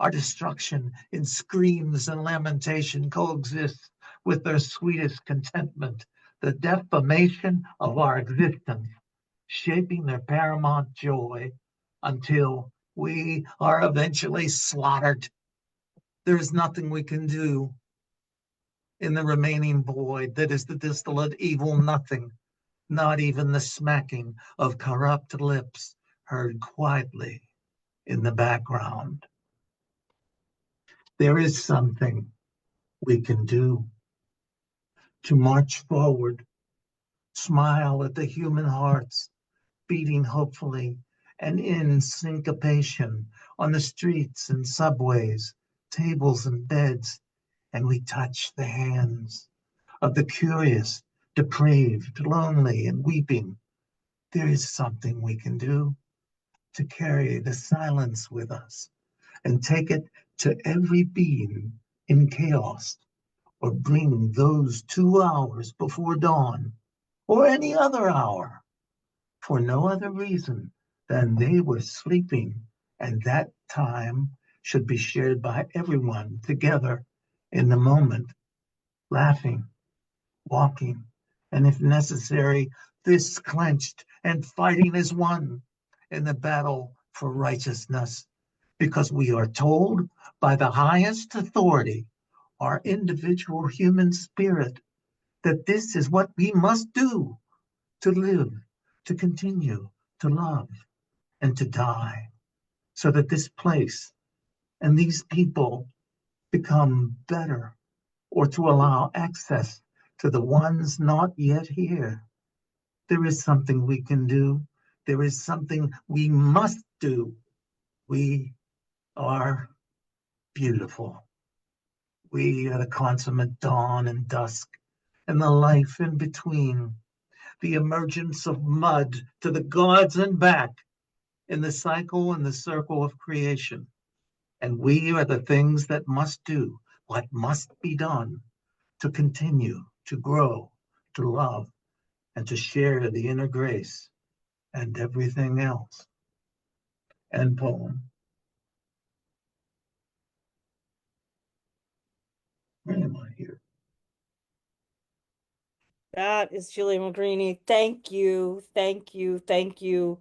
Our destruction in screams and lamentation coexists with their sweetest contentment, the defamation of our existence, shaping their paramount joy until we are eventually slaughtered. There is nothing we can do in the remaining void that is the distillate evil nothing, not even the smacking of corrupt lips heard quietly in the background. There is something we can do to march forward, smile at the human hearts beating hopefully and in syncopation on the streets and subways, tables and beds, and we touch the hands of the curious, depraved, lonely, and weeping. There is something we can do to carry the silence with us and take it to every being in chaos, or bring those 2 hours before dawn, or any other hour, for no other reason than they were sleeping, and that time should be shared by everyone together in the moment, laughing, walking, and if necessary, fists clenched and fighting as one in the battle for righteousness, because we are told by the highest authority, our individual human spirit, that this is what we must do to live, to continue, to love, and to die, so that this place and these people become better, or to allow access to the ones not yet here. There is something we can do. There is something we must do. We are beautiful. We are the consummate dawn and dusk, and the life in between, the emergence of mud to the gods and back in the cycle and the circle of creation. And we are the things that must do what must be done to continue to grow, to love, and to share the inner grace and everything else. End poem. Where am I here? That is Giuio Magrini. Thank you, thank you, thank you.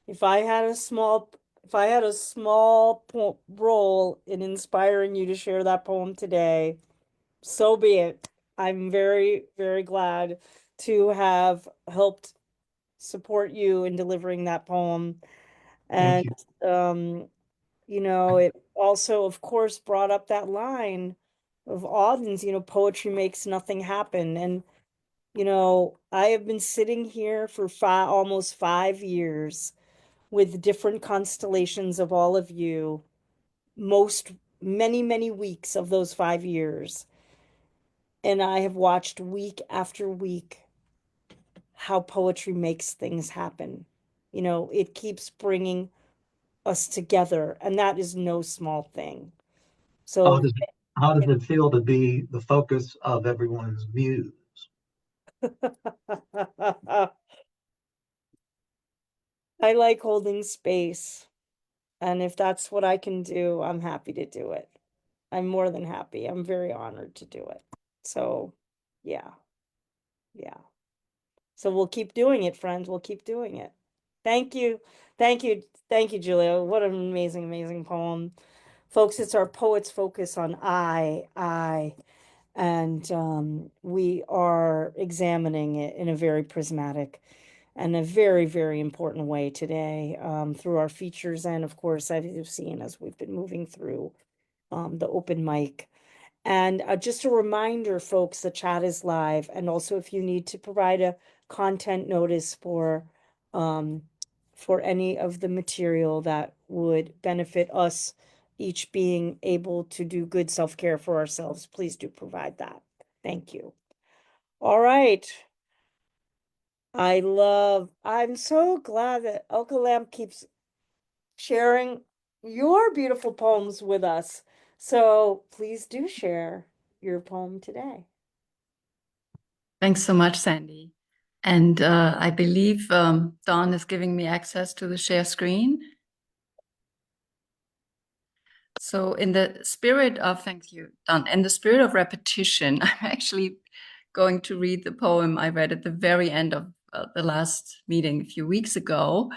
If I had a small, if I had a small role in inspiring you to share that poem today, so be it. I'm very, very glad to have helped support you in delivering that poem. Thank And you. it also, of course, brought up that line of Auden's, poetry makes nothing happen. And I have been sitting here for almost 5 years with different constellations of all of you, many, many weeks of those 5 years. And I have watched week after week how poetry makes things happen. It keeps bringing us together, and that is no small thing. How So, does, how does it feel to be the focus of everyone's muse? I like holding space. And if that's what I can do, I'm happy to do it. I'm more than happy. I'm very honored to do it. So Yeah. Yeah. So we'll keep doing it, friends. We'll keep doing it. Thank you. Thank you. Thank you, Giulia. What an amazing, amazing poem. Folks, it's our Poets Focus on I, and we are examining it in a very prismatic and a very, very important way today, through our features. And of course, as you've seen, as we've been moving through the open mic. And just a reminder, folks, the chat is live. And also, if you need to provide a content notice for any of the material that would benefit us each being able to do good self-care for ourselves, please do provide that. Thank you. All right. I'm so glad that Eelka Lampe keeps sharing your beautiful poems with us. So please do share your poem today. Thanks so much, Sandy. And I believe Dawn is giving me access to the share screen. So in the spirit of, thank you, Dawn, in the spirit of repetition, I'm actually going to read the poem I read at the very end of the last meeting a few weeks ago,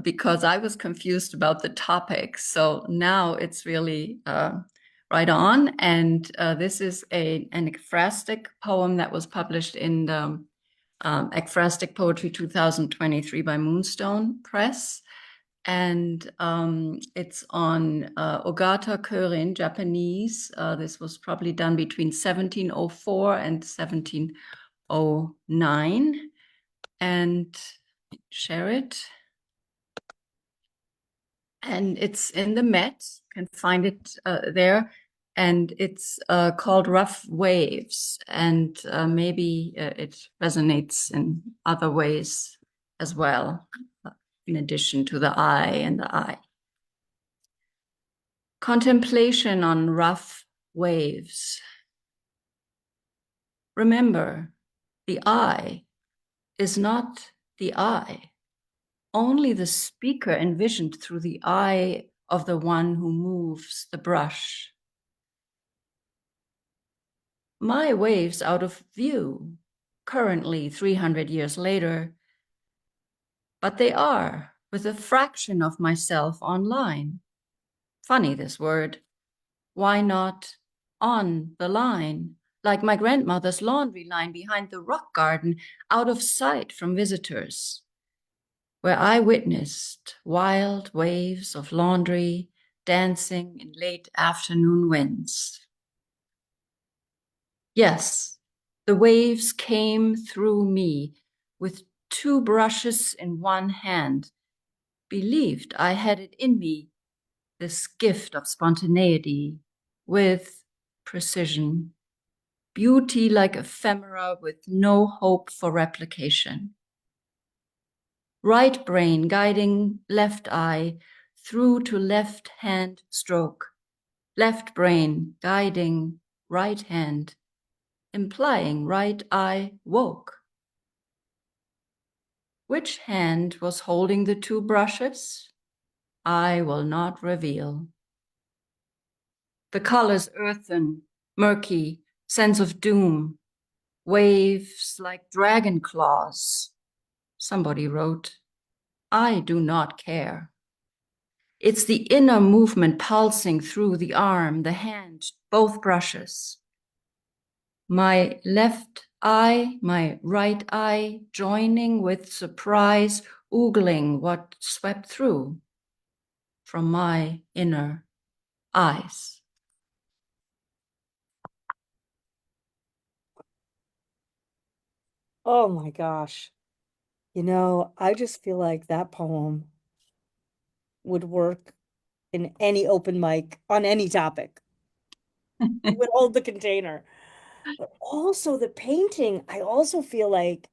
because I was confused about the topic. So now it's really right on. And this is an ekphrastic poem that was published in the Ekphrastic Poetry 2023 by Moonstone Press. And it's on Ogata Kyorin, Japanese. This was probably done between 1704 and 1709. And share it. And it's in the Met, you can find it there. And it's called Rough Waves. And maybe it resonates in other ways as well, in addition to the I and the I. Contemplation on rough waves. Remember, the I is not the I. Only the speaker envisioned through the eye of the one who moves the brush. My waves out of view, currently 300 years later, but they are with a fraction of myself online. Funny, this word. Why not on the line, like my grandmother's laundry line behind the rock garden, out of sight from visitors, where I witnessed wild waves of laundry dancing in late afternoon winds. Yes, the waves came through me with 2 brushes in one hand, believed I had it in me, this gift of spontaneity with precision, beauty like ephemera with no hope for replication. Right brain guiding left eye through to left hand stroke. Left brain guiding right hand, implying right eye woke. Which hand was holding the 2 brushes? I will not reveal. The colors earthen, murky, sense of doom, waves like dragon claws. Somebody wrote, I do not care. It's the inner movement pulsing through the arm, the hand, both brushes. My left eye, my right eye joining with surprise, oogling what swept through from my inner eyes. Oh my gosh. You know, I just feel like that poem would work in any open mic on any topic. It would hold the container. But also the painting, I also feel like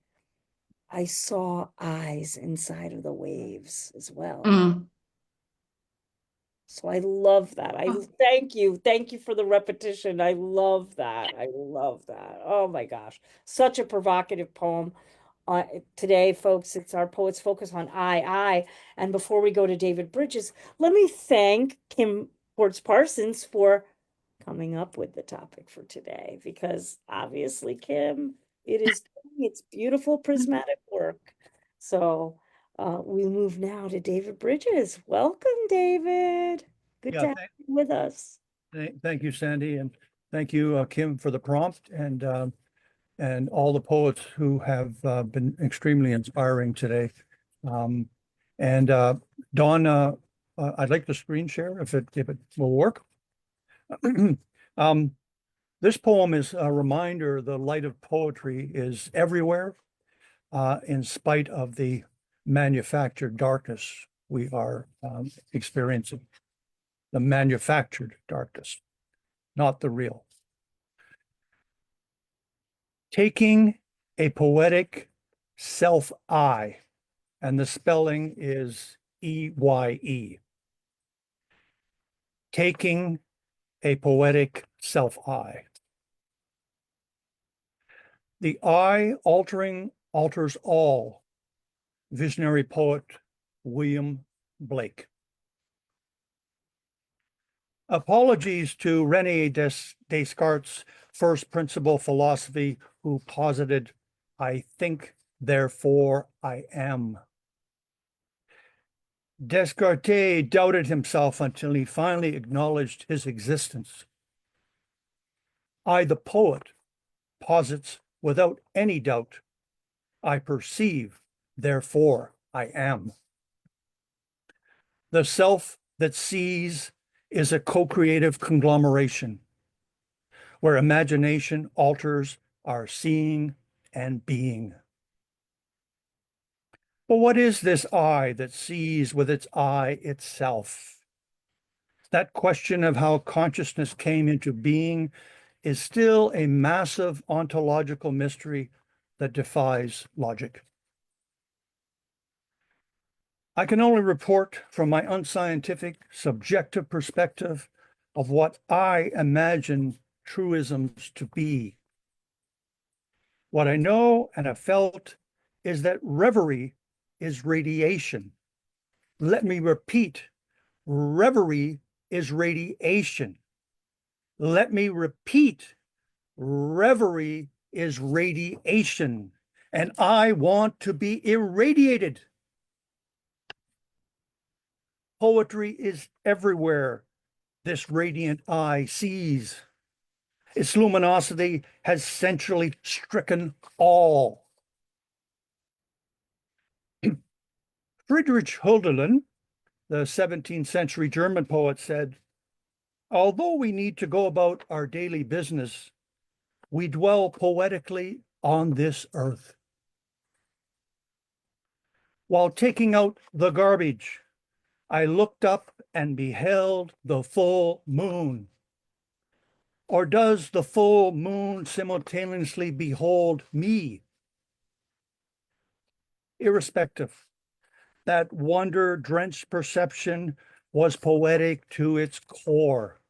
I saw eyes inside of the waves as well. Mm. So I love that. Oh. Thank you. Thank you for the repetition. I love that. I love that. Oh my gosh. Such a provocative poem. Today, folks, it's our Poets Focus on I. And before we go to David Brydges, let me thank Kim Ports Parsons for coming up with the topic for today, because obviously, Kim, it's beautiful prismatic work. So we move now to David Brydges. Welcome, David. Good Yeah, to have you with us. thank you, Sandy, and thank you, Kim, for the prompt, and all the poets who have been extremely inspiring today. And Dawn, I'd like to screen share if it will work. This poem is a reminder the light of poetry is everywhere, in spite of the manufactured darkness we are experiencing. The manufactured darkness, not the real. Taking a poetic self-I, and the spelling is E-Y-E. Taking a poetic self-I. The I alters all. Visionary poet William Blake. Apologies to René Descartes' first principle philosophy, who posited, I think, therefore I am. Descartes doubted himself until he finally acknowledged his existence. I, the poet, posits without any doubt, I perceive, therefore I am. The self that sees is a co-creative conglomeration where imagination alters our seeing and being. But what is this I that sees with its eye itself? That question of how consciousness came into being is still a massive ontological mystery that defies logic. I can only report from my unscientific, subjective perspective of what I imagine truisms to be. What I know and have felt is that reverie is radiation. Let me repeat, reverie is radiation. Let me repeat, reverie is radiation, and I want to be irradiated. Poetry is everywhere this radiant eye sees. Its luminosity has centrally stricken all. Friedrich Hölderlin, the 17th century German poet, said, although we need to go about our daily business, we dwell poetically on this earth. While taking out the garbage, I looked up and beheld the full moon. Or does the full moon simultaneously behold me? Irrespective, that wonder-drenched perception was poetic to its core.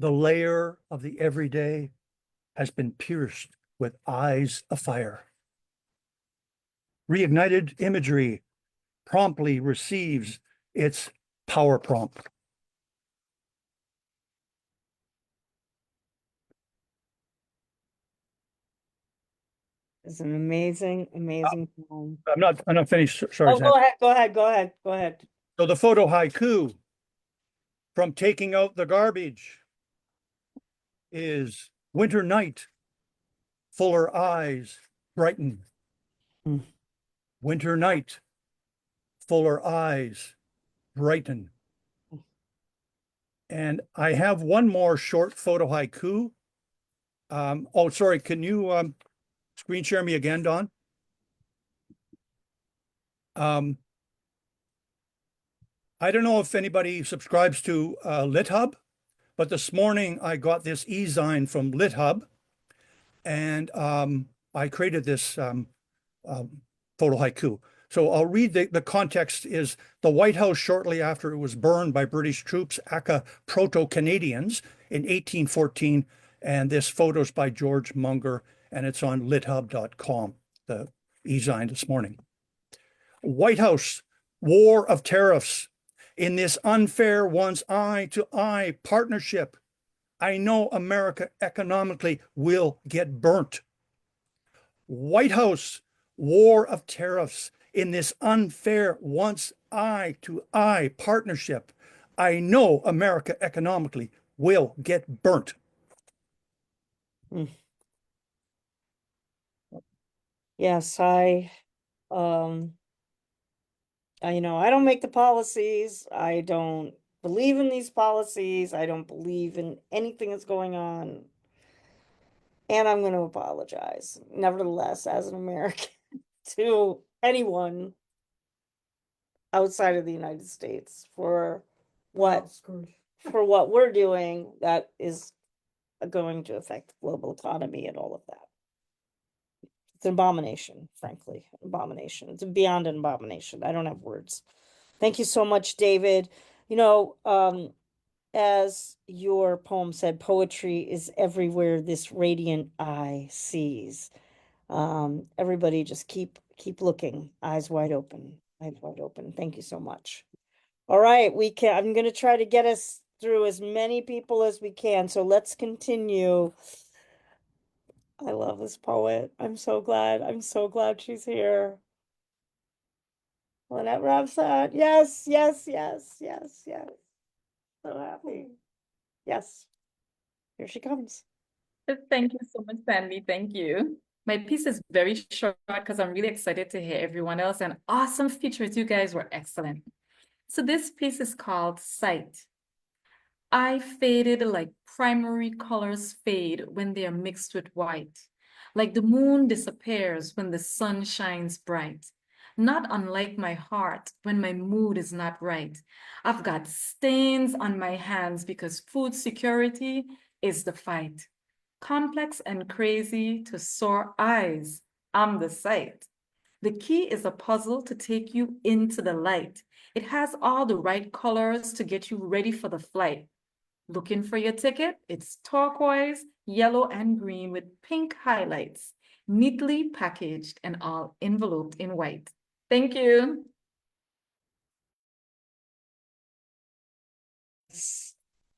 The layer of the everyday has been pierced with eyes afire. Reignited imagery promptly receives its power prompt. It's an amazing, amazing poem. I'm not finished. Sorry, Oh, Sam. go ahead. So the photo haiku from taking out the garbage is winter night, fuller eyes brighten. Mm. Winter night, fuller eyes brighten. And I have one more short photo haiku. Oh, sorry, can you screen share me again, Don? I don't know if anybody subscribes to LitHub, but this morning I got this e-zine from LitHub, and I created this photo haiku. So I'll read the context is the White House shortly after it was burned by British troops, aka proto-Canadians in 1814. And this photo's by George Munger, and it's on lithub.com, the e-zine this morning. White House, war of tariffs, In this unfair once-eye-to-eye partnership, I know America economically will get burnt. White House, war of tariffs. In this unfair once-eye-to-eye partnership, I know America economically will get burnt. Yes, you know, I don't make the policies. I don't believe in these policies. I don't believe in anything that's going on. And I'm going to apologize, nevertheless, as an American, to anyone outside of the United States for what we're doing that is going to affect the global economy and all of that. It's an abomination, frankly, abomination. It's beyond an abomination. I don't have words. Thank you so much, David. You know, as your poem said, poetry is everywhere this radiant eye sees. Everybody just keep looking, eyes wide open, eyes wide open. Thank you so much. All right, I'm going to try to get us through as many people as we can. So let's continue. I love this poet. I'm so glad. I'm so glad she's here. Linette Rabsatt. Yes, yes, yes, yes, yes. So happy. Yes. Here she comes. Thank you so much, Sandy. Thank you. My piece is very short because I'm really excited to hear everyone else, and awesome features. You guys were excellent. So this piece is called Sight. I faded like primary colors fade when they are mixed with white. Like the moon disappears when the sun shines bright. Not unlike my heart when my mood is not right. I've got stains on my hands because food security is the fight. Complex and crazy to sore eyes, I'm the sight. The key is a puzzle to take you into the light. It has all the right colors to get you ready for the flight. Looking for your ticket? It's turquoise, yellow, and green with pink highlights, neatly packaged and all enveloped in white. Thank you.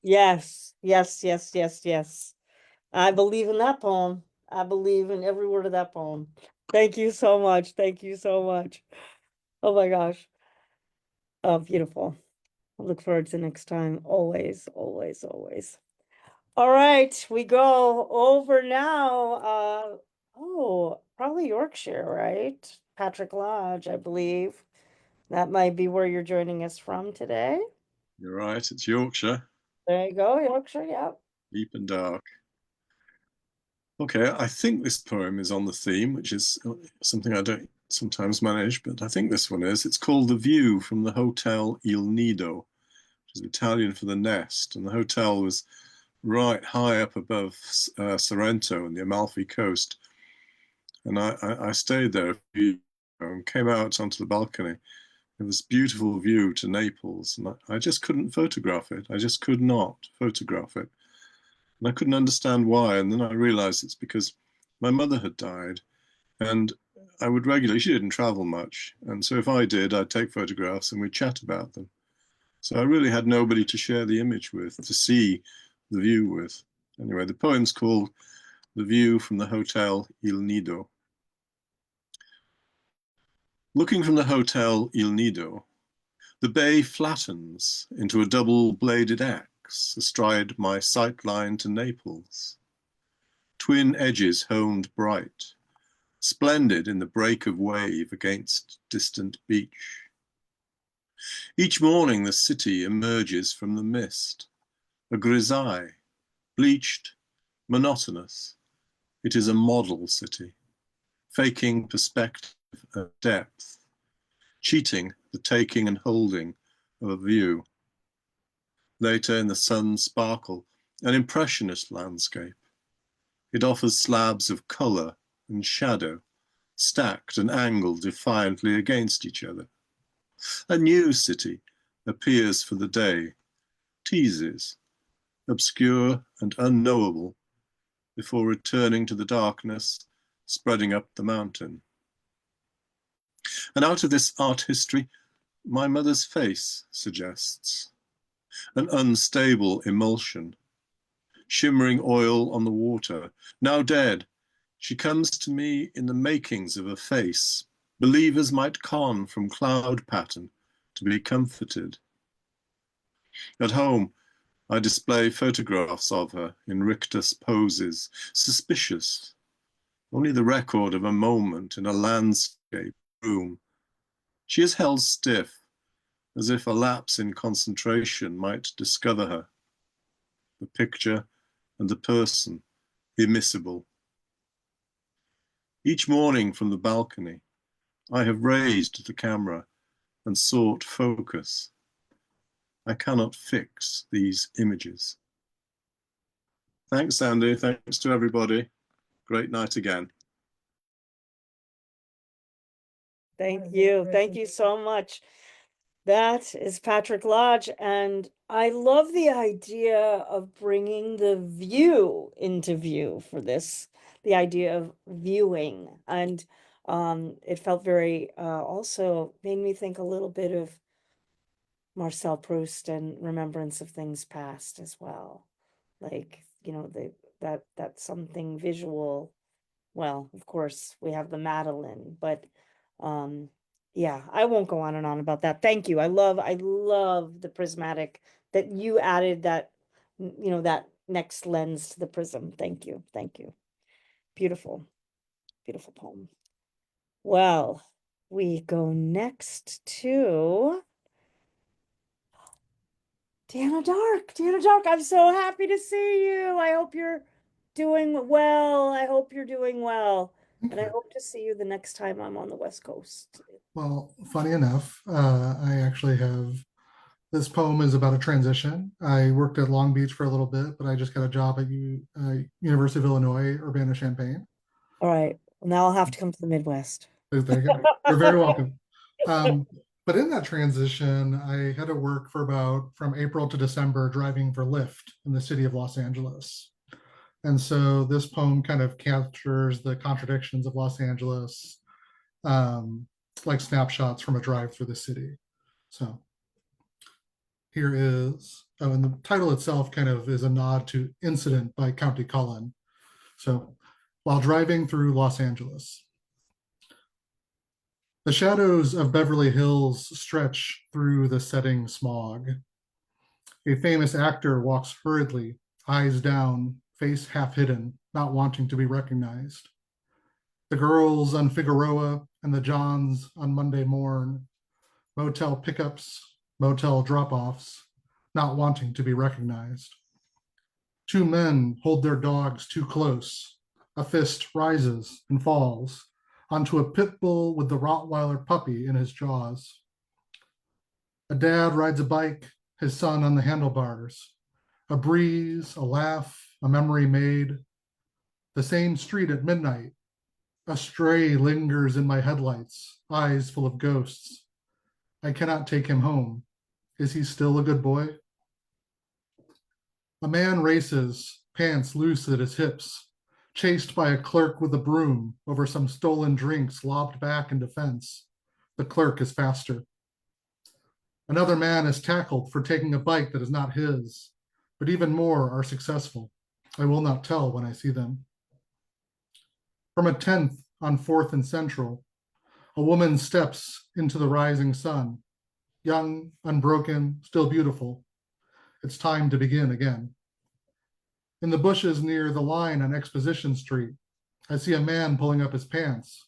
Yes, yes, yes, yes, yes. I believe in that poem. I believe in every word of that poem. Thank you so much. Thank you so much. Oh my gosh. Oh, beautiful. I look forward to next time. Always, always, always. All right, we go over now. Oh, probably Yorkshire, right? Patrick Lodge, I believe. That might be where you're joining us from today. You're right, it's Yorkshire. There you go, Yorkshire, yeah. Deep and dark. Okay, I think this poem is on the theme, which is something I don't sometimes manage, but I think this one is. It's called The View from the Hotel Il Nido, which is Italian for the nest. And the hotel was right high up above Sorrento and the Amalfi Coast. And I stayed there and came out onto the balcony. It was a beautiful view to Naples, and I just couldn't photograph it. I just could not photograph it. And I couldn't understand why. And then I realized it's because my mother had died, and I would regularly, she didn't travel much. And so if I did, I'd take photographs and we'd chat about them. So I really had nobody to share the image with, to see the view with. Anyway, the poem's called The View from the Hotel Il Nido. Looking from the Hotel Il Nido, the bay flattens into a double-bladed axe astride my sight line to Naples. Twin edges honed bright, splendid in the break of wave against distant beach. Each morning the city emerges from the mist, a grisaille, bleached, monotonous. It is a model city, faking perspective and depth, cheating the taking and holding of a view. Later in the sun's sparkle, an impressionist landscape. It offers slabs of colour and shadow, stacked and angled defiantly against each other. A new city appears for the day, teases, obscure and unknowable, before returning to the darkness, spreading up the mountain. And out of this art history, my mother's face suggests, an unstable emulsion, shimmering oil on the water. Now dead, she comes to me in the makings of a face believers might con from cloud pattern to be comforted. At home, I display photographs of her in rictus poses, suspicious, only the record of a moment in a landscape room. She is held stiff, as if a lapse in concentration might discover her. The picture and the person immiscible. Each morning from the balcony, I have raised the camera and sought focus. I cannot fix these images. Thanks, Andy. Thanks to everybody. Great night again. Thank you. Thank you so much. That is Patrick Lodge, and I love the idea of bringing the view into view for this, the idea of viewing. And it felt very, also made me think a little bit of Marcel Proust and Remembrance of Things Past as well. Like, you know, that something visual. Well, of course, we have the Madeleine, but yeah, I won't go on and on about that. Thank you. I love the prismatic that you added, that, you know, that next lens to the prism. Thank you. Thank you. Beautiful, beautiful poem. Well, we go next to Deanna Dark. Deanna Dark, I'm so happy to see you. I hope you're doing well. I hope you're doing well. And I hope to see you the next time I'm on the West Coast. Well, funny enough, I actually have, this poem is about a transition. I worked at Long Beach for a little bit, but I just got a job at University of Illinois, Urbana-Champaign. All right. Well, now I'll have to come to the Midwest. There you go. You're very welcome. But in that transition, I had to work for from April to December driving for Lyft in the city of Los Angeles. And so this poem kind of captures the contradictions of Los Angeles, like snapshots from a drive through the city. So here is, oh, and the title itself kind of is a nod to Incident by County Cullen. So while driving through Los Angeles, the shadows of Beverly Hills stretch through the setting smog. A famous actor walks hurriedly, eyes down, face half hidden, not wanting to be recognized. The girls on Figueroa and the Johns on Monday morn, motel pickups, motel drop-offs, not wanting to be recognized. Two men hold their dogs too close. A fist rises and falls onto a pit bull with the Rottweiler puppy in his jaws. A dad rides a bike, his son on the handlebars. A breeze, a laugh, a memory made. The same street at midnight. A stray lingers in my headlights, eyes full of ghosts. I cannot take him home. Is he still a good boy? A man races, pants loose at his hips, chased by a clerk with a broom over some stolen drinks lobbed back in defense. The clerk is faster. Another man is tackled for taking a bike that is not his, but even more are successful. I will not tell when I see them. From a 10th on 4th and Central, a woman steps into the rising sun, young, unbroken, still beautiful. It's time to begin again. In the bushes near the line on Exposition Street, I see a man pulling up his pants.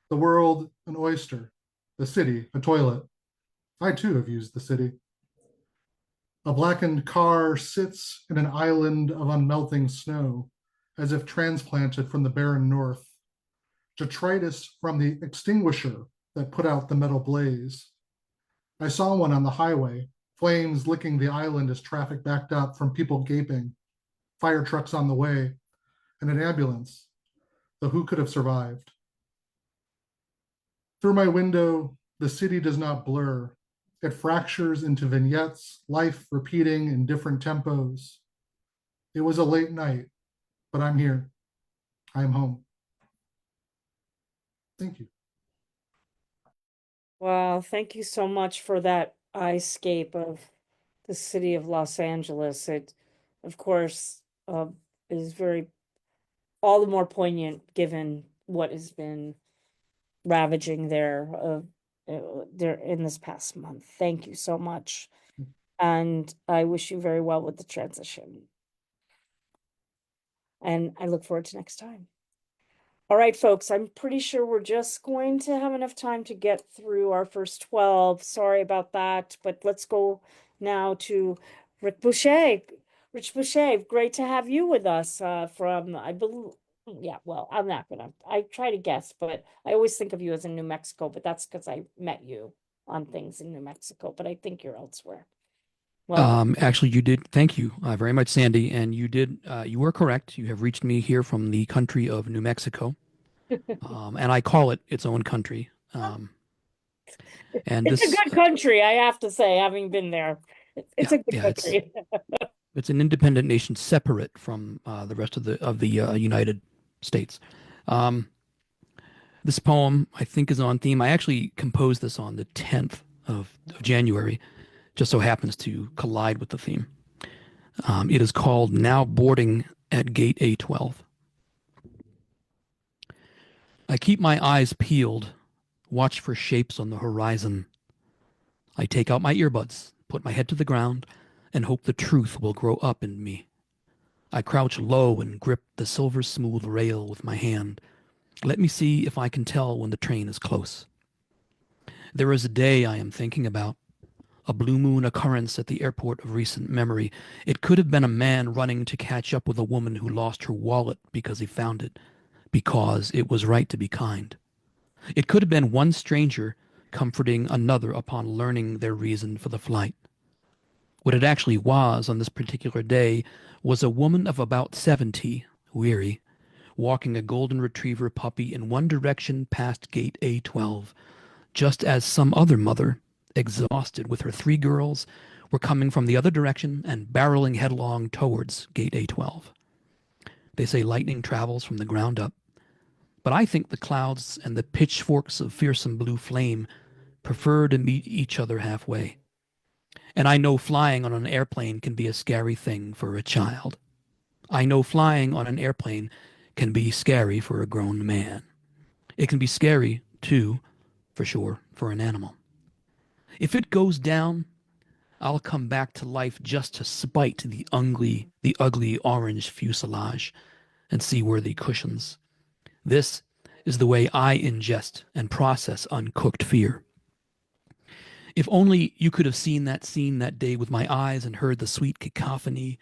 The world, an oyster. The city, a toilet. I too have used the city. A blackened car sits in an island of unmelting snow, as if transplanted from the barren north. Detritus from the extinguisher that put out the metal blaze. I saw one on the highway, flames licking the island as traffic backed up from people gaping. Fire trucks on the way, and an ambulance, though who could have survived? Through my window, the city does not blur. It fractures into vignettes, life repeating in different tempos. It was a late night, but I'm here. I'm home. Thank you. Wow, thank you so much for that eyescape of the city of Los Angeles. It, of course, is very all the more poignant given what has been ravaging there in this past month. Thank you so much. And I wish you very well with the transition. And I look forward to next time. All right, folks, I'm pretty sure we're just going to have enough time to get through our first 12. Sorry about that, but let's go now to Rick Boucher. Rich Boucher, great to have you with us from, I believe, yeah, well, I'm not gonna, I try to guess, but I always think of you as in New Mexico, but that's because I met you on things in New Mexico, but I think you're elsewhere. Welcome. Actually, you did. Thank you very much, Sandy. And you did. You were correct. You have reached me here from the country of New Mexico, and I call it its own country. And It's a good country, I have to say, having been there. It's a good country. It's an independent nation, separate from the rest of the United States. This poem, I think, is on theme. I actually composed this on the 10th of January. Just so happens to collide with the theme. It is called Now Boarding at Gate A12. I keep my eyes peeled, watch for shapes on the horizon. I take out my earbuds, put my head to the ground, and hope the truth will grow up in me. I crouch low and grip the silver smooth rail with my hand. Let me see if I can tell when the train is close. There is a day I am thinking about. A blue moon occurrence at the airport of recent memory. It could have been a man running to catch up with a woman who lost her wallet because he found it, because it was right to be kind. It could have been one stranger comforting another upon learning their reason for the flight. What it actually was on this particular day was a woman of about 70, weary, walking a golden retriever puppy in one direction past gate A12, just as some other mother, exhausted with her 3 girls, were coming from the other direction and barreling headlong towards gate A12. They say lightning travels from the ground up, but I think the clouds and the pitchforks of fearsome blue flame prefer to meet each other halfway. And I know flying on an airplane can be a scary thing for a child. I know flying on an airplane can be scary for a grown man. It can be scary, too, for sure, for an animal. If it goes down, I'll come back to life just to spite the ugly orange fuselage and seaworthy cushions. This is the way I ingest and process uncooked fear. If only you could have seen that scene that day with my eyes and heard the sweet cacophony,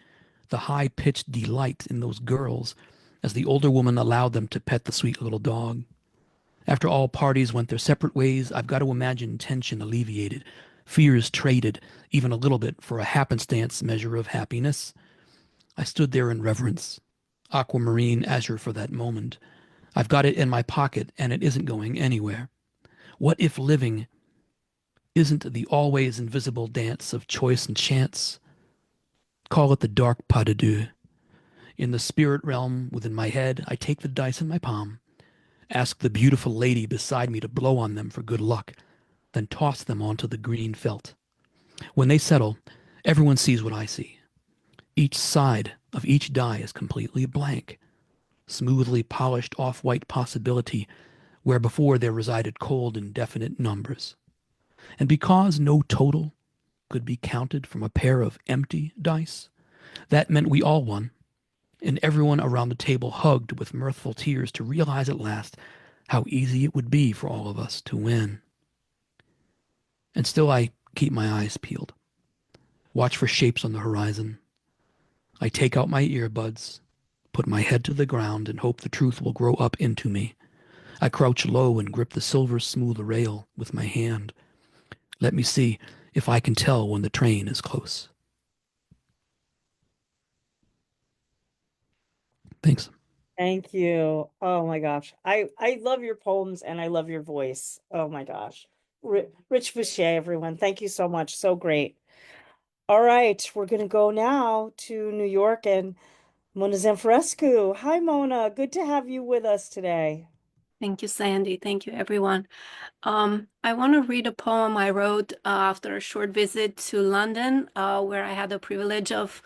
the high-pitched delight in those girls as the older woman allowed them to pet the sweet little dog. After all parties went their separate ways, I've got to imagine tension alleviated, fears traded, even a little bit, for a happenstance measure of happiness. I stood there in reverence, aquamarine azure for that moment. I've got it in my pocket, and it isn't going anywhere. What if living isn't the always invisible dance of choice and chance? Call it the dark pas de deux. In the spirit realm within my head, I take the dice in my palm, ask the beautiful lady beside me to blow on them for good luck, then toss them onto the green felt. When they settle, everyone sees what I see. Each side of each die is completely blank, smoothly polished off-white possibility where before there resided cold indefinite numbers. And because no total could be counted from a pair of empty dice, that meant we all won, and everyone around the table hugged with mirthful tears to realize at last how easy it would be for all of us to win. And still I keep my eyes peeled, watch for shapes on the horizon. I take out my earbuds, put my head to the ground, and hope the truth will grow up into me. I crouch low and grip the silver smooth rail with my hand. Let me see if I can tell when the train is close. Thanks. Thank you. Oh my gosh. I love your poems and I love your voice. Oh my gosh. Rich Boucher, everyone. Thank you so much. So great. All right, we're going to go now to New York and Mona Zamfirescu. Hi, Mona. Good to have you with us today. Thank you, Sandy. Thank you, everyone. I want to read a poem I wrote after a short visit to London, where I had the privilege of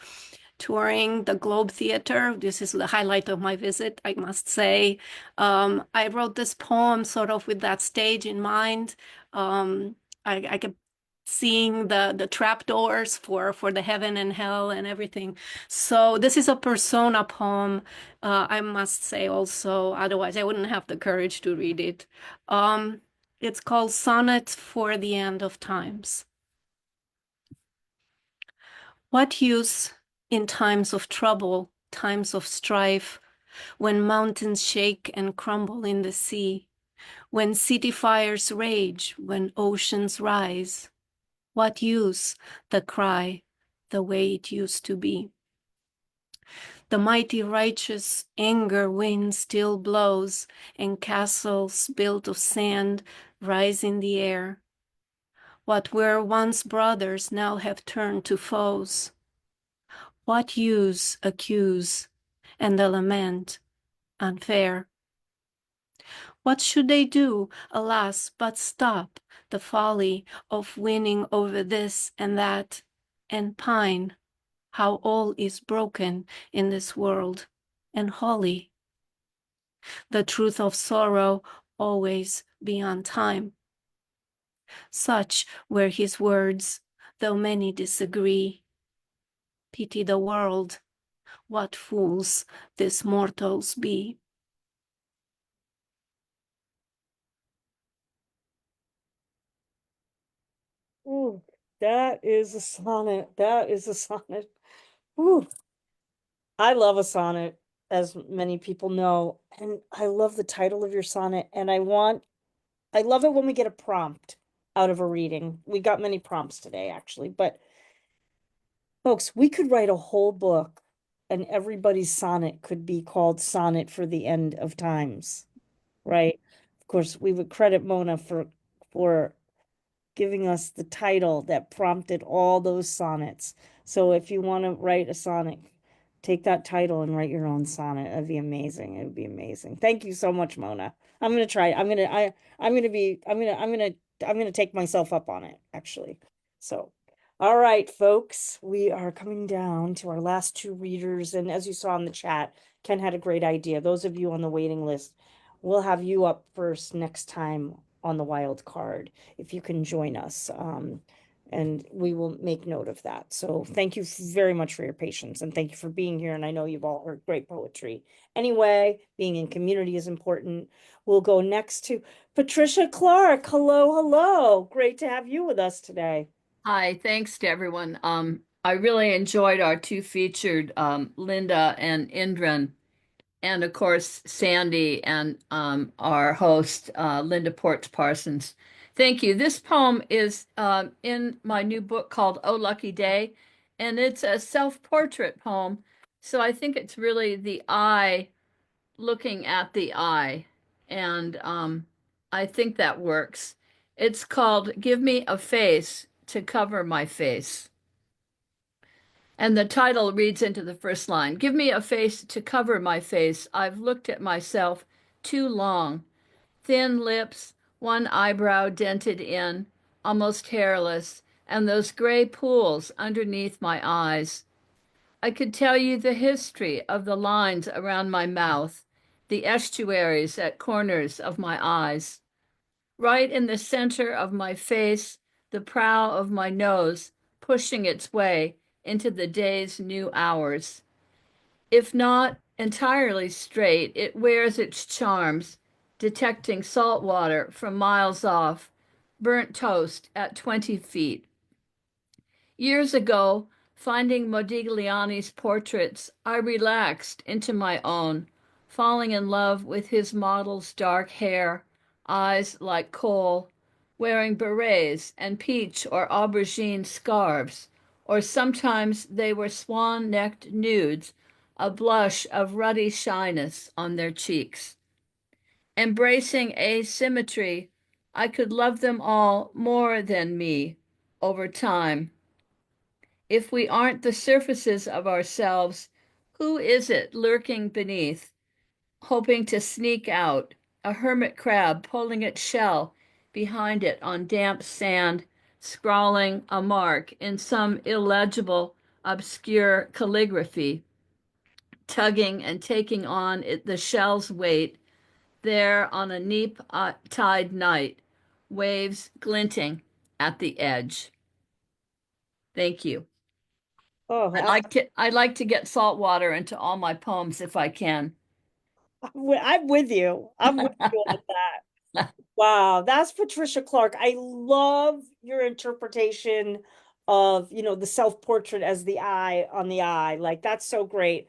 touring the Globe Theatre. This is the highlight of my visit, I must say. I wrote this poem sort of with that stage in mind. I kept seeing the trapdoors for the heaven and hell and everything. So this is a persona poem. I must say also, otherwise I wouldn't have the courage to read it. It's called Sonnet for the End of Times. What use in times of trouble, times of strife, when mountains shake and crumble in the sea, when city fires rage, when oceans rise? What use the cry the way it used to be? The mighty righteous anger wind still blows, and castles built of sand rise in the air. What were once brothers now have turned to foes. What use accuse, and the lament unfair? What should they do, alas, but stop the folly of winning over this and that, and pine how all is broken in this world and holy? The truth of sorrow always beyond time. Such were his words, though many disagree. Pity the world, what fools these mortals be. Ooh, that is a sonnet. That is a sonnet. Ooh, I love a sonnet, as many people know, and I love the title of your sonnet. And I love it when we get a prompt out of a reading. We got many prompts today, actually, but folks, we could write a whole book, and everybody's sonnet could be called Sonnet for the End of Times, right? Of course, we would credit Mona for giving us the title that prompted all those sonnets. So if you want to write a sonnet, take that title and write your own sonnet. That'd be amazing. It would be amazing. Thank you so much, Mona. I'm gonna try. I'm gonna take myself up on it, actually. So, all right, folks, we are coming down to our last two readers. And as you saw in the chat, Ken had a great idea. Those of you on the waiting list, we'll have you up first next time on the wild card if you can join us. And we will make note of that. So thank you very much for your patience, and thank you for being here. And I know you've all heard great poetry. Anyway, being in community is important. We'll go next to Patricia Clark. Hello, hello. Great to have you with us today. Hi, thanks to everyone. I really enjoyed our two featured, Lynda and Indran, and of course Sandy and our host, Linda Ports Parsons. Thank you. This poem is in my new book called Oh Lucky Day, and it's a self-portrait poem. So I think it's really the eye looking at the eye, and I think that works. It's called Give Me a Face to Cover My Face. And the title reads into the first line. Give me a face to cover my face. I've looked at myself too long. Thin lips, one eyebrow dented in, almost hairless, and those gray pools underneath my eyes. I could tell you the history of the lines around my mouth, the estuaries at corners of my eyes. Right in the center of my face, the prow of my nose pushing its way into the day's new hours. If not entirely straight, it wears its charms, detecting salt water from miles off, burnt toast at 20 feet. Years ago, finding Modigliani's portraits, I relaxed into my own, falling in love with his model's dark hair, eyes like coal, wearing berets and peach or aubergine scarves, or sometimes they were swan-necked nudes, a blush of ruddy shyness on their cheeks. Embracing asymmetry, I could love them all more than me over time. If we aren't the surfaces of ourselves, who is it lurking beneath, hoping to sneak out, a hermit crab pulling its shell behind it on damp sand, scrawling a mark in some illegible, obscure calligraphy, tugging and taking on the shell's weight there on a neap-tide night, waves glinting at the edge. Thank you. Oh, I'd like to get salt water into all my poems if I can. I'm with you. I'm with you on that. Wow, that's Patricia Clark. I love your interpretation of, the self-portrait as the eye on the eye. Like, that's so great.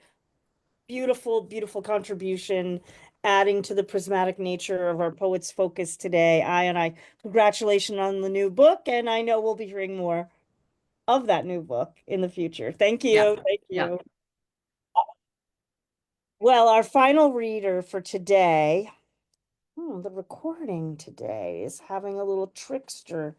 Beautiful, beautiful contribution, adding to the prismatic nature of our poet's focus today. I congratulations on the new book, and I know we'll be hearing more of that new book in the future. Thank you. Yeah. Thank Yeah. you. Well, our final reader for today, the recording today is having a little trickster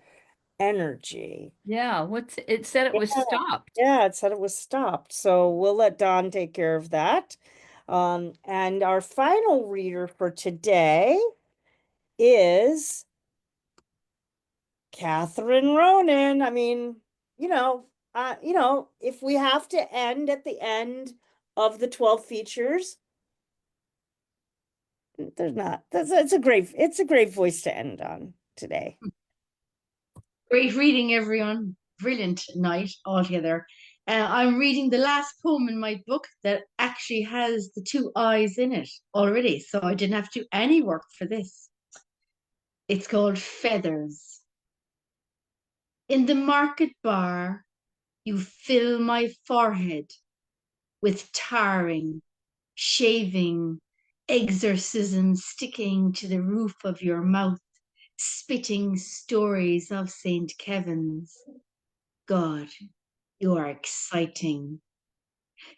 energy. Yeah, it said it was stopped. Yeah, it said it was stopped. So we'll let Don take care of that. And our final reader for today is Catherine Ronan. I mean, if we have to end at the end of the 12 features, there's not. It's a great voice to end on today. Great reading, everyone. Brilliant night altogether. I'm reading the last poem in my book that actually has the two eyes in it already, so I didn't have to do any work for this. It's called Feathers. In the market bar, you fill my forehead with tarring, shaving, exorcism sticking to the roof of your mouth, spitting stories of St. Kevin's. God, you are exciting.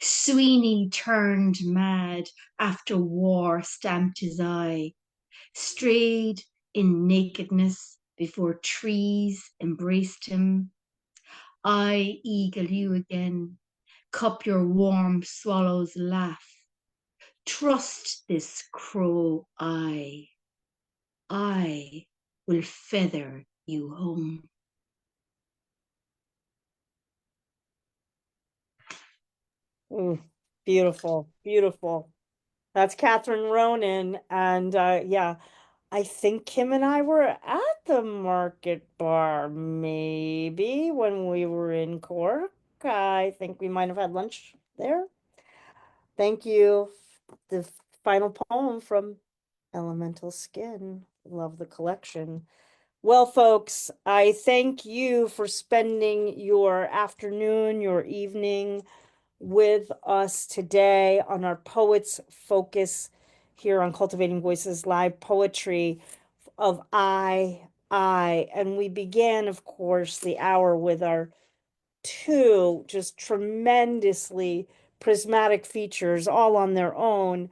Sweeney turned mad after war stamped his eye, strayed in nakedness before trees embraced him. I eagle you again, cup your warm swallow's laugh. Trust this crow eye. I will feather you home. Beautiful, beautiful. That's Catherine Ronan. And yeah, I think Kim and I were at the market bar maybe when we were in Cork. I think we might have had lunch there. Thank you. The final poem from Elemental Skin. Love the collection. Well, folks, I thank you for spending your afternoon, your evening with us today on our Poets Focus here on Cultivating Voices Live Poetry of I. And we began, of course, the hour with our two just tremendously prismatic features, all on their own,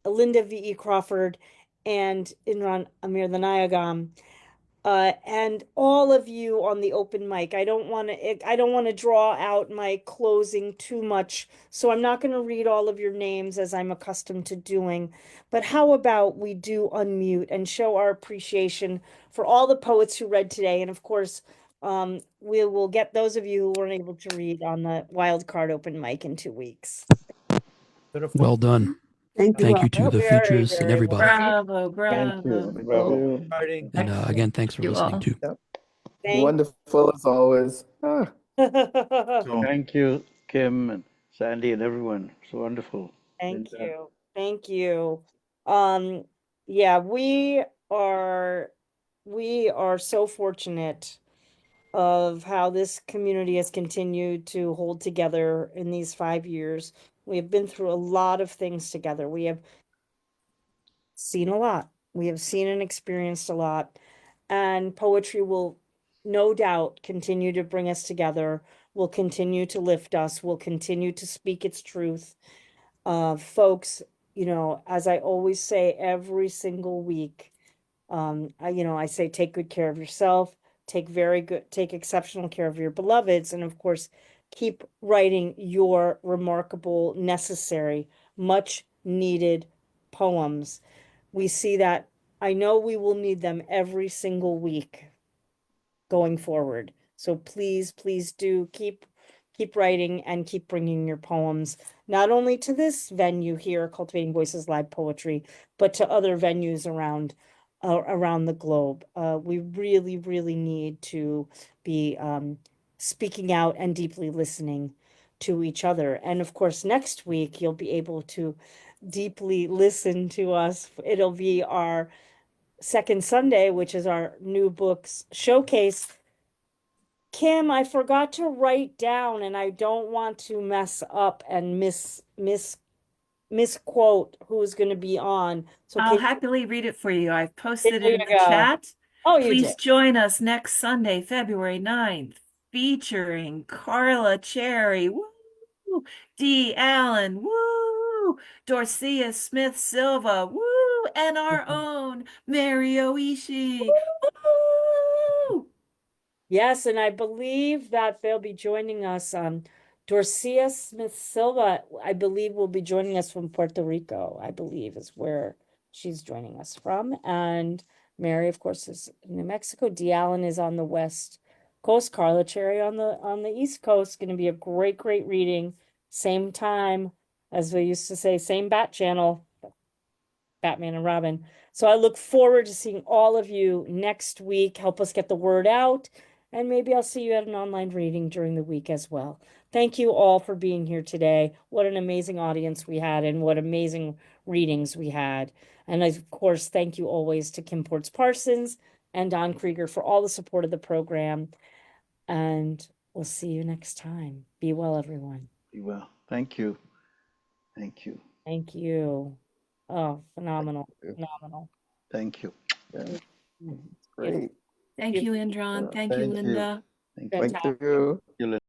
Lynda V.E. Crawford and Indran Amirthanayagam. And all of you on the open mic. I don't want to draw out my closing too much, so I'm not going to read all of your names as I'm accustomed to doing. But how about we do unmute and show our appreciation for all the poets who read today, and of course, we will get those of you who weren't able to read on the wild card open mic in 2 weeks. Well done. Thank Thank you to the Very, features and very everybody. Bravo, Thank you. bravo. Bravo. And again, thanks for You listening all. too. Wonderful as always. Ah. So Thank you, Kim and Sandy and everyone. It's wonderful. Thank Lynda. you. Thank you. Yeah, we are so fortunate of how this community has continued to hold together in these 5 years. We have been through a lot of things together. We have seen a lot. We have seen and experienced a lot. And poetry will no doubt continue to bring us together, will continue to lift us, will continue to speak its truth. Folks, as I always say every single week, I say take good care of yourself, take exceptional care of your beloveds, and of course, keep writing your remarkable, necessary, much needed poems. We see that I know we will need them every single week going forward. So please, please do keep writing and keep bringing your poems, not only to this venue here, Cultivating Voices Live Poetry, but to other venues around the globe. We really, really need to be speaking out and deeply listening to each other. And of course, next week, you'll be able to deeply listen to us. It'll be our second Sunday, which is our new books showcase. Kim, I forgot to write down, and I don't want to mess up and misquote who's going to be on. So I'll happily read it for you. I've posted there it in you the go. chat. Oh, you Please did. join us next Sunday, February 9th, featuring Carla Cherry, woo, Dee Allen, woo, Dorcia Smith Silva, woo, and our own Mary Oishi, woo. Yes, and I believe that they'll be joining us. Dorcia Smith Silva, I believe, will be joining us from Puerto Rico, I believe is where she's joining us from. And Mary, of course, is in New Mexico. Dee Allen is on the West Coast. Carla Cherry on the East Coast. Going to be a great, great reading. Same time, as we used to say, same bat channel, Batman and Robin. So I look forward to seeing all of you next week. Help us get the word out. And maybe I'll see you at an online reading during the week as well. Thank you all for being here today. What an amazing audience we had and what amazing readings we had. And of course, thank you always to Kim Ports Parsons and Don Krieger for all the support of the program. And we'll see you next time. Be well, everyone. Be well. Thank you. Thank you. Thank you. Oh, phenomenal. Phenomenal. Thank you. Yeah, Mm. great. Thank you, Indran. Thank you, Thank you. Linda. Thank Thank Fantastic. you. you.